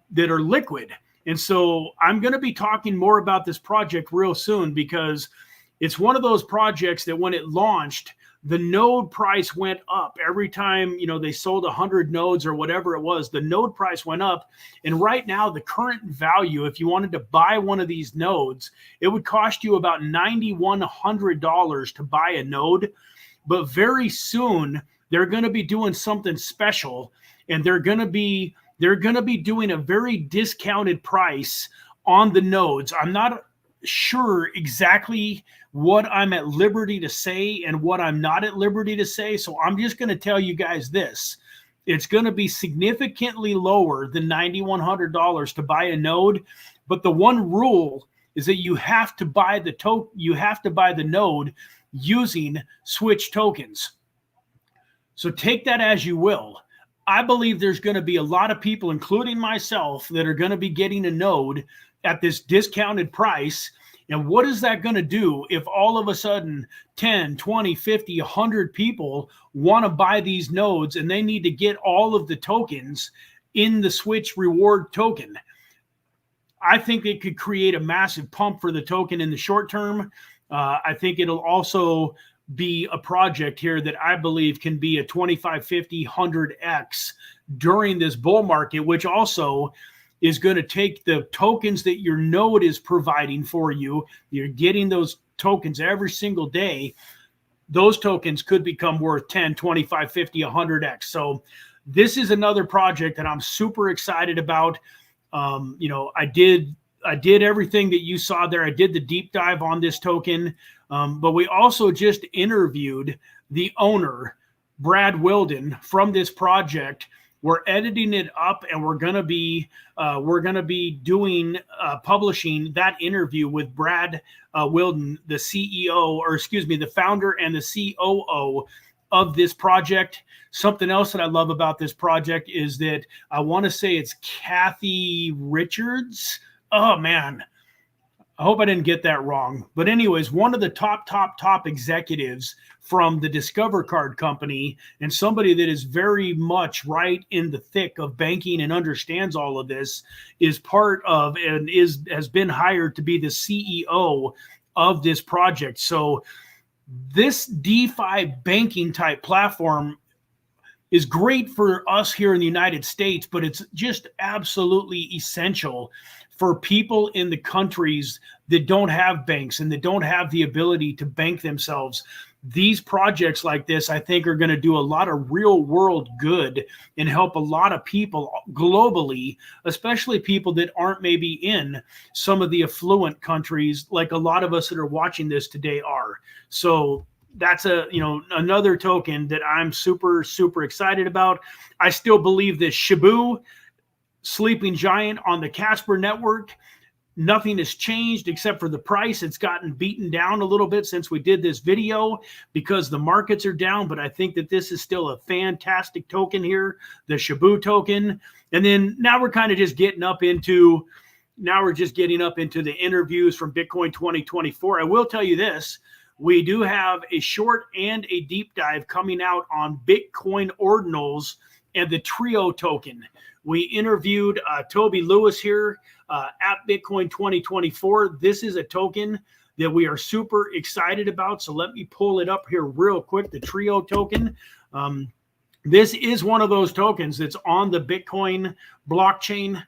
liquid. And so I'm going to be talking more about this project real soon, because it's one of those projects that when it launched, the node price went up every time, they sold 100 nodes or whatever it was. The node price went up. And right now, the current value, if you wanted to buy one of these nodes, it would cost you about $9,100 to buy a node. But very soon, they're going to be doing something special, and they're going to be doing a very discounted price on the nodes. I'm not sure exactly what I'm at liberty to say and what I'm not at liberty to say. So I'm just going to tell you guys this. It's going to be significantly lower than $9,100 to buy a node. But the one rule is that you have to buy the node using switch tokens. So take that as you will. I believe there's going to be a lot of people, including myself, that are going to be getting a node at this discounted price. And what is that going to do if all of a sudden 10, 20, 50, 100 people want to buy these nodes and they need to get all of the tokens in the Switch reward token? I think it could create a massive pump for the token in the short term. I think it'll also be a project here that I believe can be a 25, 50, 100x during this bull market, which also is going to take the tokens that your node is providing for you. You're getting those tokens every single day. Those tokens could become worth 10, 25, 50, 100x. So this is another project that I'm super excited about. I did everything that you saw there. I did the deep dive on this token, but we also just interviewed the owner, Brad Wilden, from this project. We're editing it up, and we're gonna be doing publishing that interview with Brad Wilden, the CEO, or excuse me, the founder and the COO of this project. Something else that I love about this project is that I want to say it's Kathy Richards. Oh man, I hope I didn't get that wrong. But anyways, one of the top executives from the Discover Card company, and somebody that is very much right in the thick of banking and understands all of this, is part of and has been hired to be the CEO of this project. So this DeFi banking type platform is great for us here in the United States, but it's just absolutely essential for people in the countries that don't have banks and that don't have the ability to bank themselves. These projects like this, I think, are going to do a lot of real world good and help a lot of people globally, especially people that aren't maybe in some of the affluent countries like a lot of us that are watching this today are. So that's another token that I'm super excited about. I still believe that Shibu, sleeping giant on the Casper network, nothing has changed except for the price. It's gotten beaten down a little bit since we did this video because the markets are down, but I think that this is still a fantastic token here, the Shibu token. And then now we're kind of just getting up into the interviews from Bitcoin 2024. I will tell you this. We do have a short and a deep dive coming out on Bitcoin ordinals and the Trio token. We interviewed Toby Lewis here at Bitcoin 2024. This is a token that we are super excited about. So let me pull it up here real quick, the Trio token. This is one of those tokens that's on the Bitcoin blockchain.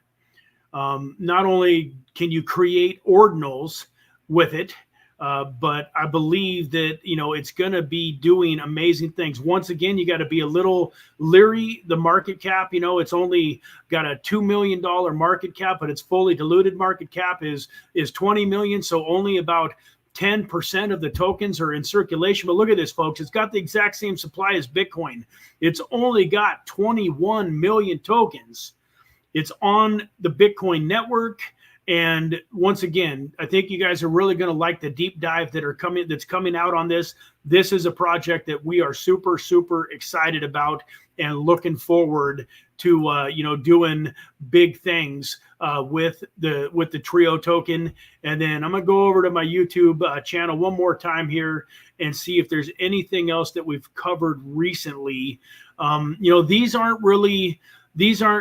Not only can you create ordinals with it, but I believe that, it's going to be doing amazing things. Once again, you got to be a little leery. The market cap, it's only got a $2 million market cap, but its fully diluted market cap is 20 million. So only about 10% of the tokens are in circulation. But look at this, folks. It's got the exact same supply as Bitcoin. It's only got 21 million tokens. It's on the Bitcoin network. And once again, I think you guys are really going to like the deep dive that's coming out on this. This is a project that we are super, super excited about and looking forward to, doing big things with the Trio token. And then I'm going to go over to my YouTube channel one more time here and see if there's anything else that we've covered recently. These aren't,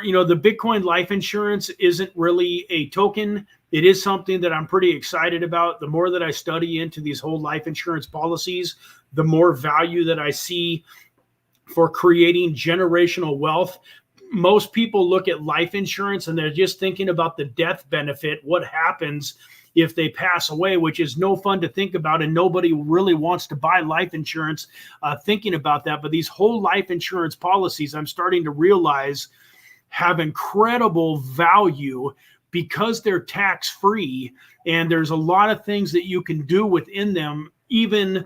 the Bitcoin life insurance isn't really a token. It is something that I'm pretty excited about. The more that I study into these whole life insurance policies, the more value that I see for creating generational wealth. Most people look at life insurance and they're just thinking about the death benefit, what happens if they pass away, which is no fun to think about. And nobody really wants to buy life insurance thinking about that. But these whole life insurance policies, I'm starting to realize, have incredible value because they're tax-free. And there's a lot of things that you can do within them, even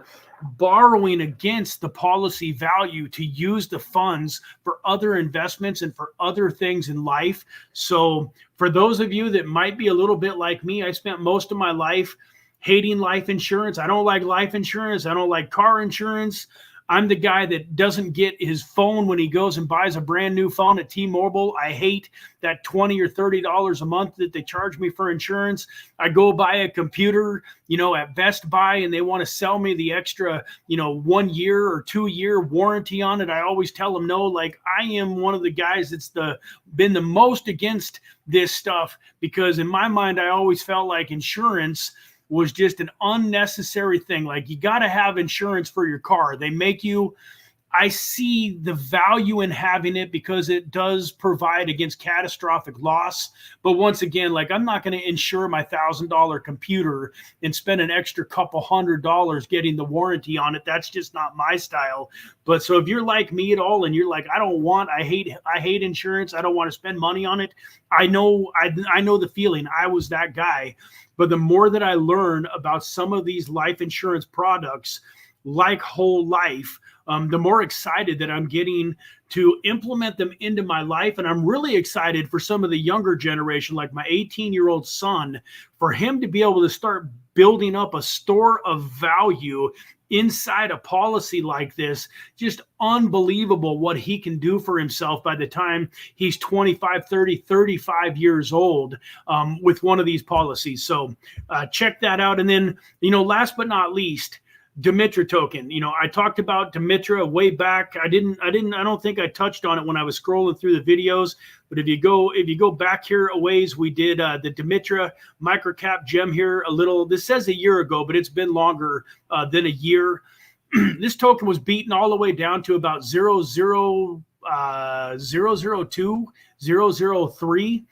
borrowing against the policy value to use the funds for other investments and for other things in life. So for those of you that might be a little bit like me, I spent most of my life hating life insurance. I don't like life insurance. I don't like car insurance. I'm the guy that doesn't get his phone when he goes and buys a brand new phone at T-Mobile. I hate that $20 or $30 a month that they charge me for insurance. I go buy a computer, at Best Buy, and they want to sell me the extra, 1 year or 2 year warranty on it. I always tell them no. Like, I am one of the guys that's been the most against this stuff, because in my mind, I always felt like insurance was just an unnecessary thing. Like, you got to have insurance for your car. They make you. I see the value in having it because it does provide against catastrophic loss. But once again, like, I'm not going to insure my $1,000 computer and spend an extra couple $100 getting the warranty on it. That's just not my style. But so if you're like me at all and you're like, I hate insurance, I don't want to spend money on it, I know the feeling. I was that guy. But the more that I learn about some of these life insurance products, like whole life, the more excited that I'm getting to implement them into my life. And I'm really excited for some of the younger generation, like my 18-year-old son, for him to be able to start building up a store of value inside a policy like this. Just unbelievable what he can do for himself by the time he's 25, 30, 35 years old with one of these policies. So check that out. And then, last but not least, Dimitra token. I talked about Dimitra way back. I don't think I touched on it when I was scrolling through the videos, but if you go back here a ways, we did the Dimitra microcap gem here a little. This says a year ago, but it's been longer than a year. This token was beaten all the way down to about 0.002, 0.003.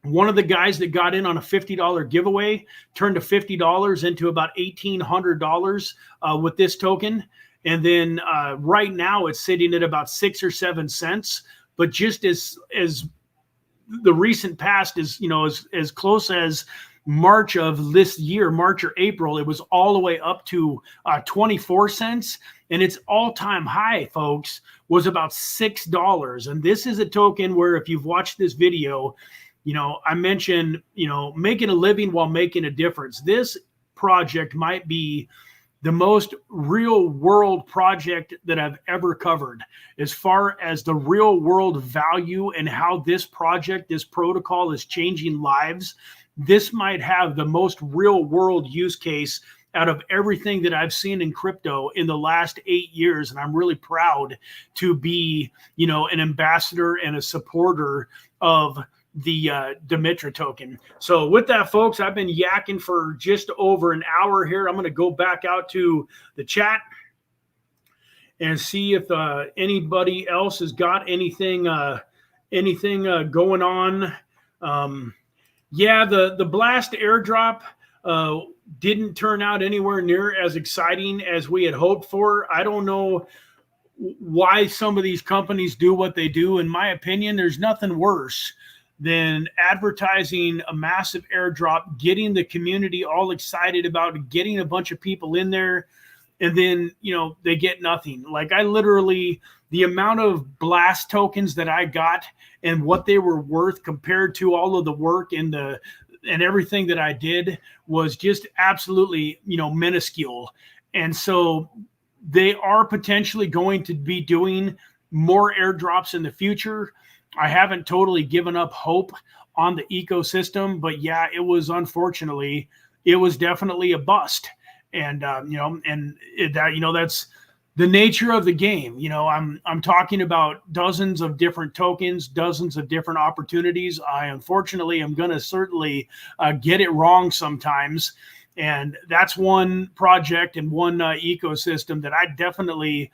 One of the guys that got in on a $50 giveaway turned a $50 into about $1,800 with this token. And then right now it's sitting at about 6 or 7 cents. But just as the recent past is, as close as March of this year, March or April, it was all the way up to 24 cents. And its all-time high, folks, was about $6. And this is a token where, if you've watched this video, I mentioned, making a living while making a difference. This project might be the most real world project that I've ever covered, as far as the real world value and how this project, this protocol, is changing lives. This might have the most real world use case out of everything that I've seen in crypto in the last 8 years. And I'm really proud to be, an ambassador and a supporter of the Dimitra token. So with that, folks, I've been yakking for just over an hour here. I'm going to go back out to the chat and see if anybody else has got anything going on. Yeah, the Blast airdrop didn't turn out anywhere near as exciting as we had hoped for. I don't know why some of these companies do what they do. In my opinion, there's nothing worse than advertising a massive airdrop, getting the community all excited about it, getting a bunch of people in there, and then, they get nothing. Like, I literally, the amount of Blast tokens that I got and what they were worth compared to all of the work and the and everything that I did was just absolutely, minuscule. And so they are potentially going to be doing more airdrops in the future. I haven't totally given up hope on the ecosystem, but yeah, it was definitely a bust. And that's the nature of the game. I'm talking about dozens of different tokens, dozens of different opportunities. I unfortunately am going to certainly get it wrong sometimes. And that's one project and one ecosystem that I definitely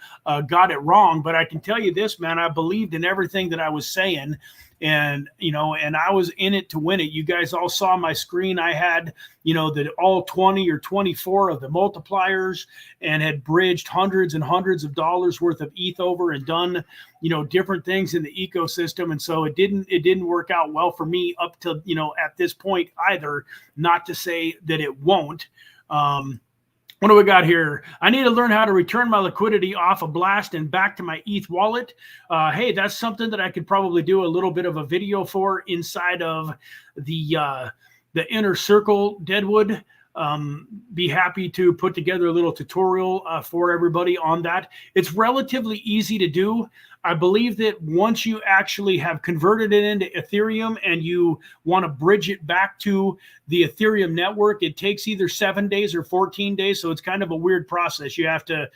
got it wrong. But I can tell you this, man, I believed in everything that I was saying. And I was in it to win it. You guys all saw my screen. I had, the all 20 or 24 of the multipliers, and had bridged hundreds and hundreds of dollars worth of ETH over, and done, different things in the ecosystem. And so it didn't work out well for me up to, at this point either, not to say that it won't. What do we got here? I need to learn how to return my liquidity off a blast and back to my ETH wallet. Hey, that's something that I could probably do a little bit of a video for inside of the Inner Circle Deadwood. Be happy to put together a little tutorial for everybody on that. It's relatively easy to do. I believe that once you actually have converted it into Ethereum and you want to bridge it back to the Ethereum network, it takes either 7 days or 14 days. So it's kind of a weird process. You have to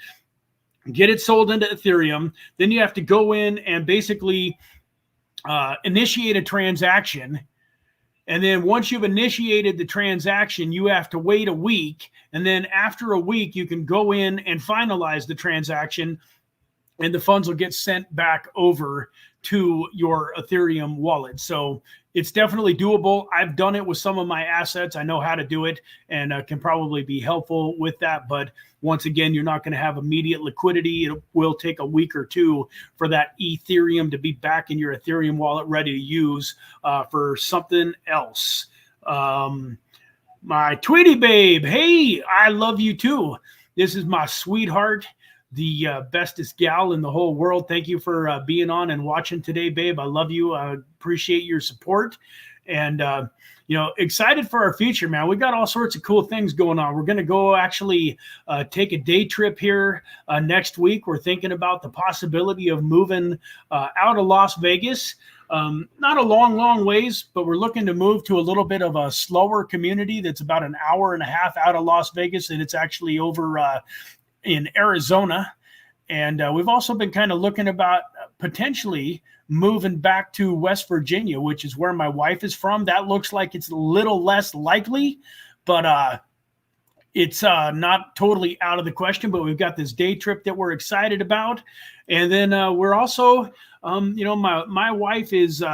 get it sold into Ethereum. Then you have to go in and basically initiate a transaction. And then once you've initiated the transaction, you have to wait a week. And then after a week, you can go in and finalize the transaction, and the funds will get sent back over to your Ethereum wallet. So it's definitely doable. I've done it with some of my assets. I know how to do it, and can probably be helpful with that. But once again, you're not going to have immediate liquidity. It will take a week or two for that Ethereum to be back in your Ethereum wallet, ready to use for something else. My Tweety babe, hey, I love you too. This is my sweetheart, the bestest gal in the whole world. Thank you for being on and watching today, babe. I love you. I appreciate your support, and excited for our future, man. We got all sorts of cool things going on. We're going to go actually take a day trip here next week. We're thinking about the possibility of moving out of Las Vegas. Not a long ways, but we're looking to move to a little bit of a slower community that's about an hour and a half out of Las Vegas, and it's actually over in Arizona. And we've also been kind of looking about potentially moving back to West Virginia, which is where my wife is from. That looks like it's a little less likely, but it's not totally out of the question. But we've got this day trip that we're excited about. And then we're also, my wife is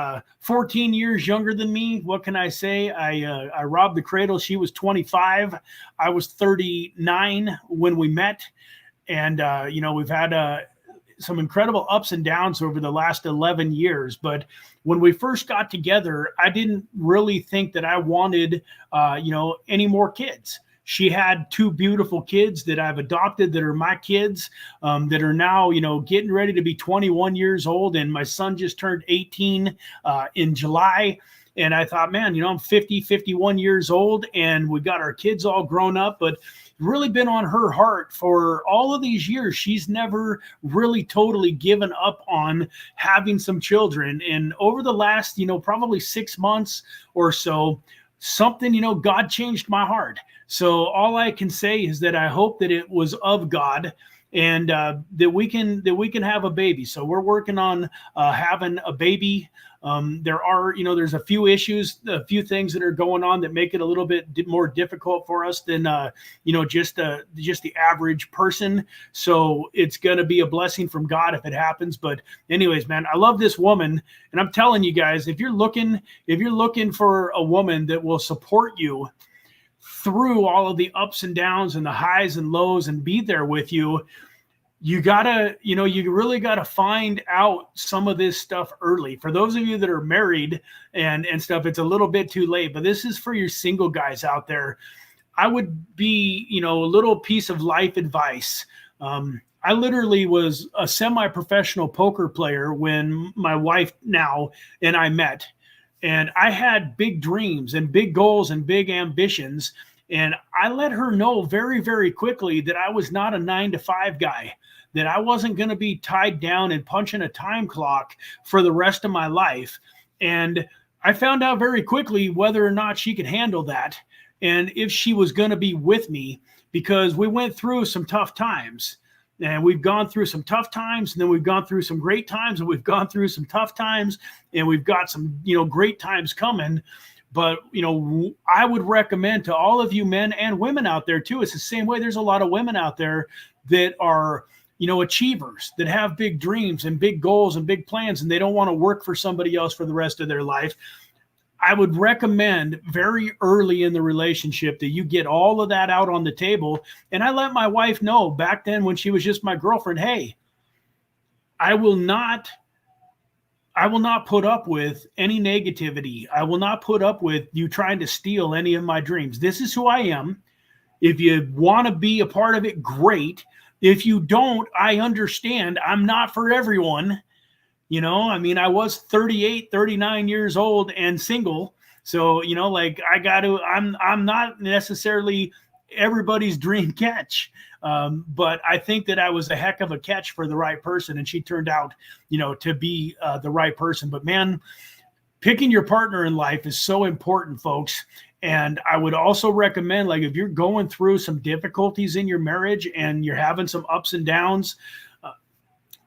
14 years younger than me. What can I say? I robbed the cradle. She was 25. I was 39 when we met. And, we've had some incredible ups and downs over the last 11 years. But when we first got together, I didn't really think that I wanted, any more kids. She had two beautiful kids that I've adopted that are my kids, that are now, getting ready to be 21 years old. And my son just turned 18 in July. And I thought, man, I'm 51 years old, and we got our kids all grown up, but really been on her heart for all of these years. She's never really totally given up on having some children. And over the last, probably 6 months or so, something, God changed my heart. So all I can say is that I hope that it was of God, and that we can have a baby. So we're working on having a baby. There are, there's a few issues, a few things that are going on that make it a little bit more difficult for us than, just the average person. So it's going to be a blessing from God if it happens. But anyways, man, I love this woman. And I'm telling you guys, if you're looking for a woman that will support you through all of the ups and downs and the highs and lows and be there with you, you gotta, you really gotta find out some of this stuff early. For those of you that are married and stuff, it's a little bit too late, but this is for your single guys out there. I would be, a little piece of life advice. I literally was a semi-professional poker player when my wife now and I met. And I had big dreams and big goals and big ambitions. And I let her know very, very quickly that I was not a 9 to 5 guy, that I wasn't going to be tied down and punching a time clock for the rest of my life. And I found out very quickly whether or not she could handle that and if she was going to be with me, because we went through some tough times. And we've gone through some tough times, and then we've gone through some great times, and we've gone through some tough times, and we've got some, great times coming. But, I would recommend to all of you men and women out there too, it's the same way. There's a lot of women out there that are, achievers, that have big dreams and big goals and big plans, and they don't want to work for somebody else for the rest of their life. I would recommend very early in the relationship that you get all of that out on the table. And I let my wife know back then when she was just my girlfriend, hey, I will not put up with any negativity. I will not put up with you trying to steal any of my dreams. This is who I am. If you want to be a part of it, great. If you don't, I understand. I'm not for everyone. I was 38, 39 years old and single. So, I'm not necessarily everybody's dream catch. But I think that I was a heck of a catch for the right person. And she turned out, to be the right person. But man, picking your partner in life is so important, folks. And I would also recommend, if you're going through some difficulties in your marriage and you're having some ups and downs,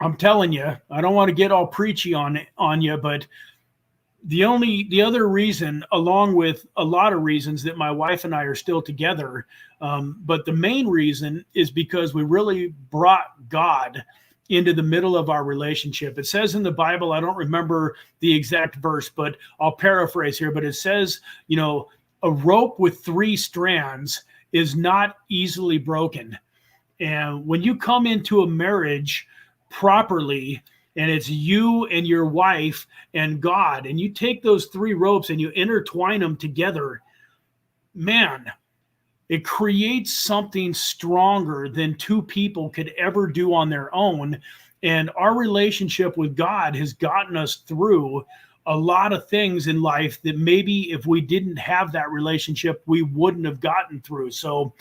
I'm telling you, I don't want to get all preachy on you, but the other reason, along with a lot of reasons, that my wife and I are still together, but the main reason is because we really brought God into the middle of our relationship. It says in the Bible, I don't remember the exact verse, but I'll paraphrase here, but it says, a rope with 3 strands is not easily broken. And when you come into a marriage properly, and it's you and your wife and God, and you take those 3 ropes and you intertwine them together, man, it creates something stronger than 2 people could ever do on their own. And our relationship with God has gotten us through a lot of things in life that maybe if we didn't have that relationship, we wouldn't have gotten through. So,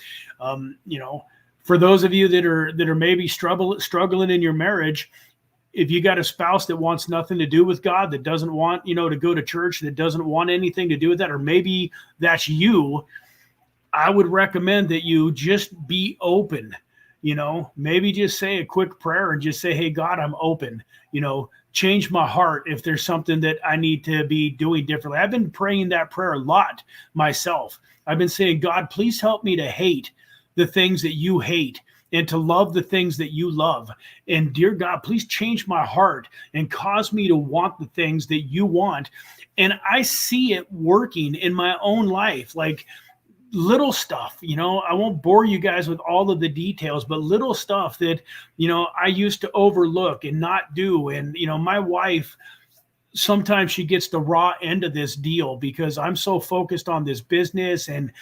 for those of you that are maybe struggling in your marriage, if you got a spouse that wants nothing to do with God, that doesn't want, to go to church, that doesn't want anything to do with that, or maybe that's you, I would recommend that you just be open, maybe just say a quick prayer and just say, hey, God, I'm open, change my heart if there's something that I need to be doing differently. I've been praying that prayer a lot myself. I've been saying, God, please help me to hate the things that you hate and to love the things that you love. And dear God, please change my heart and cause me to want the things that you want. And I see it working in my own life, like little stuff, I won't bore you guys with all of the details, but little stuff that, I used to overlook and not do. And, my wife, sometimes she gets the raw end of this deal because I'm so focused on this business and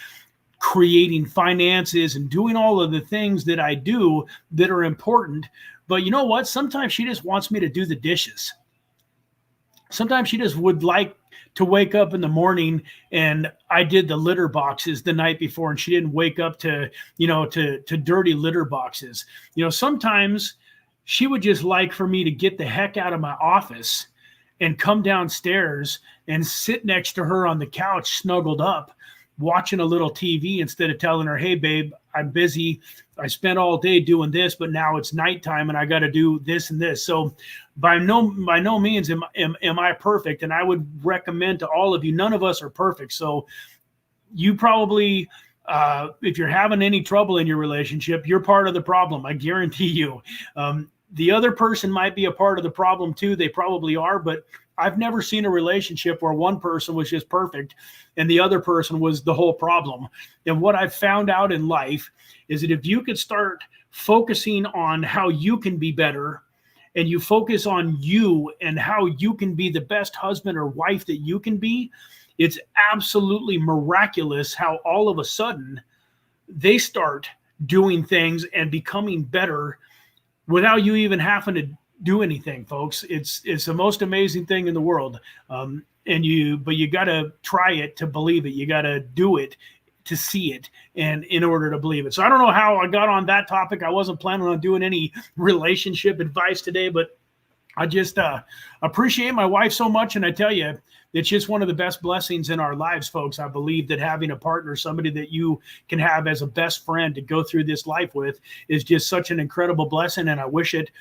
creating finances and doing all of the things that I do that are important. But you know what? Sometimes she just wants me to do the dishes. Sometimes she just would like to wake up in the morning and I did the litter boxes the night before and she didn't wake up to dirty litter boxes. Sometimes she would just like for me to get the heck out of my office and come downstairs and sit next to her on the couch, snuggled up, watching a little TV instead of telling her, hey, babe, I'm busy. I spent all day doing this, but now it's nighttime and I got to do this and this. So by no means am I perfect. And I would recommend to all of you, none of us are perfect. So you probably, if you're having any trouble in your relationship, you're part of the problem. I guarantee you. The other person might be a part of the problem too. They probably are, but I've never seen a relationship where one person was just perfect and the other person was the whole problem. And what I've found out in life is that if you could start focusing on how you can be better and you focus on you and how you can be the best husband or wife that you can be, it's absolutely miraculous how all of a sudden they start doing things and becoming better without you even having to do anything, folks. It's the most amazing thing in the world. but you got to try it to believe it. You got to do it to see it, and in order to believe it. So I don't know how I got on that topic. I wasn't planning on doing any relationship advice today, but I just appreciate my wife so much. And I tell you, it's just one of the best blessings in our lives, folks. I believe that having a partner, somebody that you can have as a best friend to go through this life with, is just such an incredible blessing. And I wish it,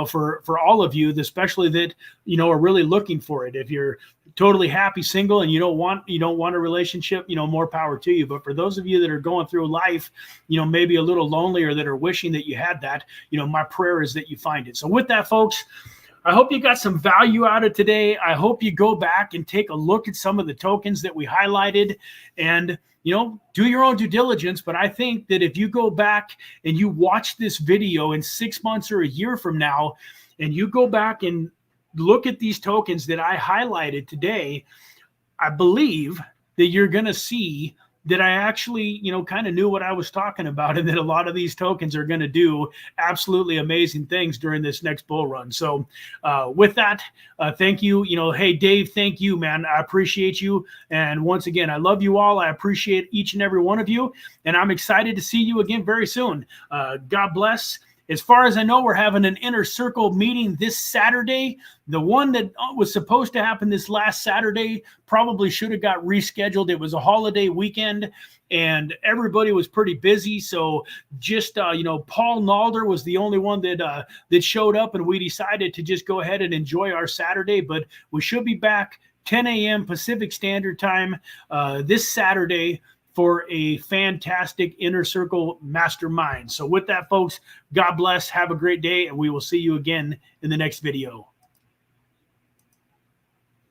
for all of you, especially that, are really looking for it. If you're totally happy single and you don't want a relationship, more power to you. But for those of you that are going through life, maybe a little lonely, or that are wishing that you had that, my prayer is that you find it. So with that, folks, I hope you got some value out of today. I hope you go back and take a look at some of the tokens that we highlighted, and, do your own due diligence. But I think that if you go back and you watch this video in 6 months or a year from now, and you go back and look at these tokens that I highlighted today, I believe that you're going to see that I actually, kind of knew what I was talking about, and that a lot of these tokens are going to do absolutely amazing things during this next bull run. So with that, thank you. Hey, Dave, thank you, man. I appreciate you. And once again, I love you all. I appreciate each and every one of you. And I'm excited to see you again very soon. God bless. As far as I know, we're having an inner circle meeting this Saturday. The one that was supposed to happen this last Saturday probably should have got rescheduled. It was a holiday weekend and everybody was pretty busy. So just, Paul Nalder was the only one that showed up, and we decided to just go ahead and enjoy our Saturday. But we should be back 10 a.m. Pacific Standard Time this Saturday for a fantastic Inner Circle Mastermind. So with that, folks, God bless. Have a great day, and we will see you again in the next video.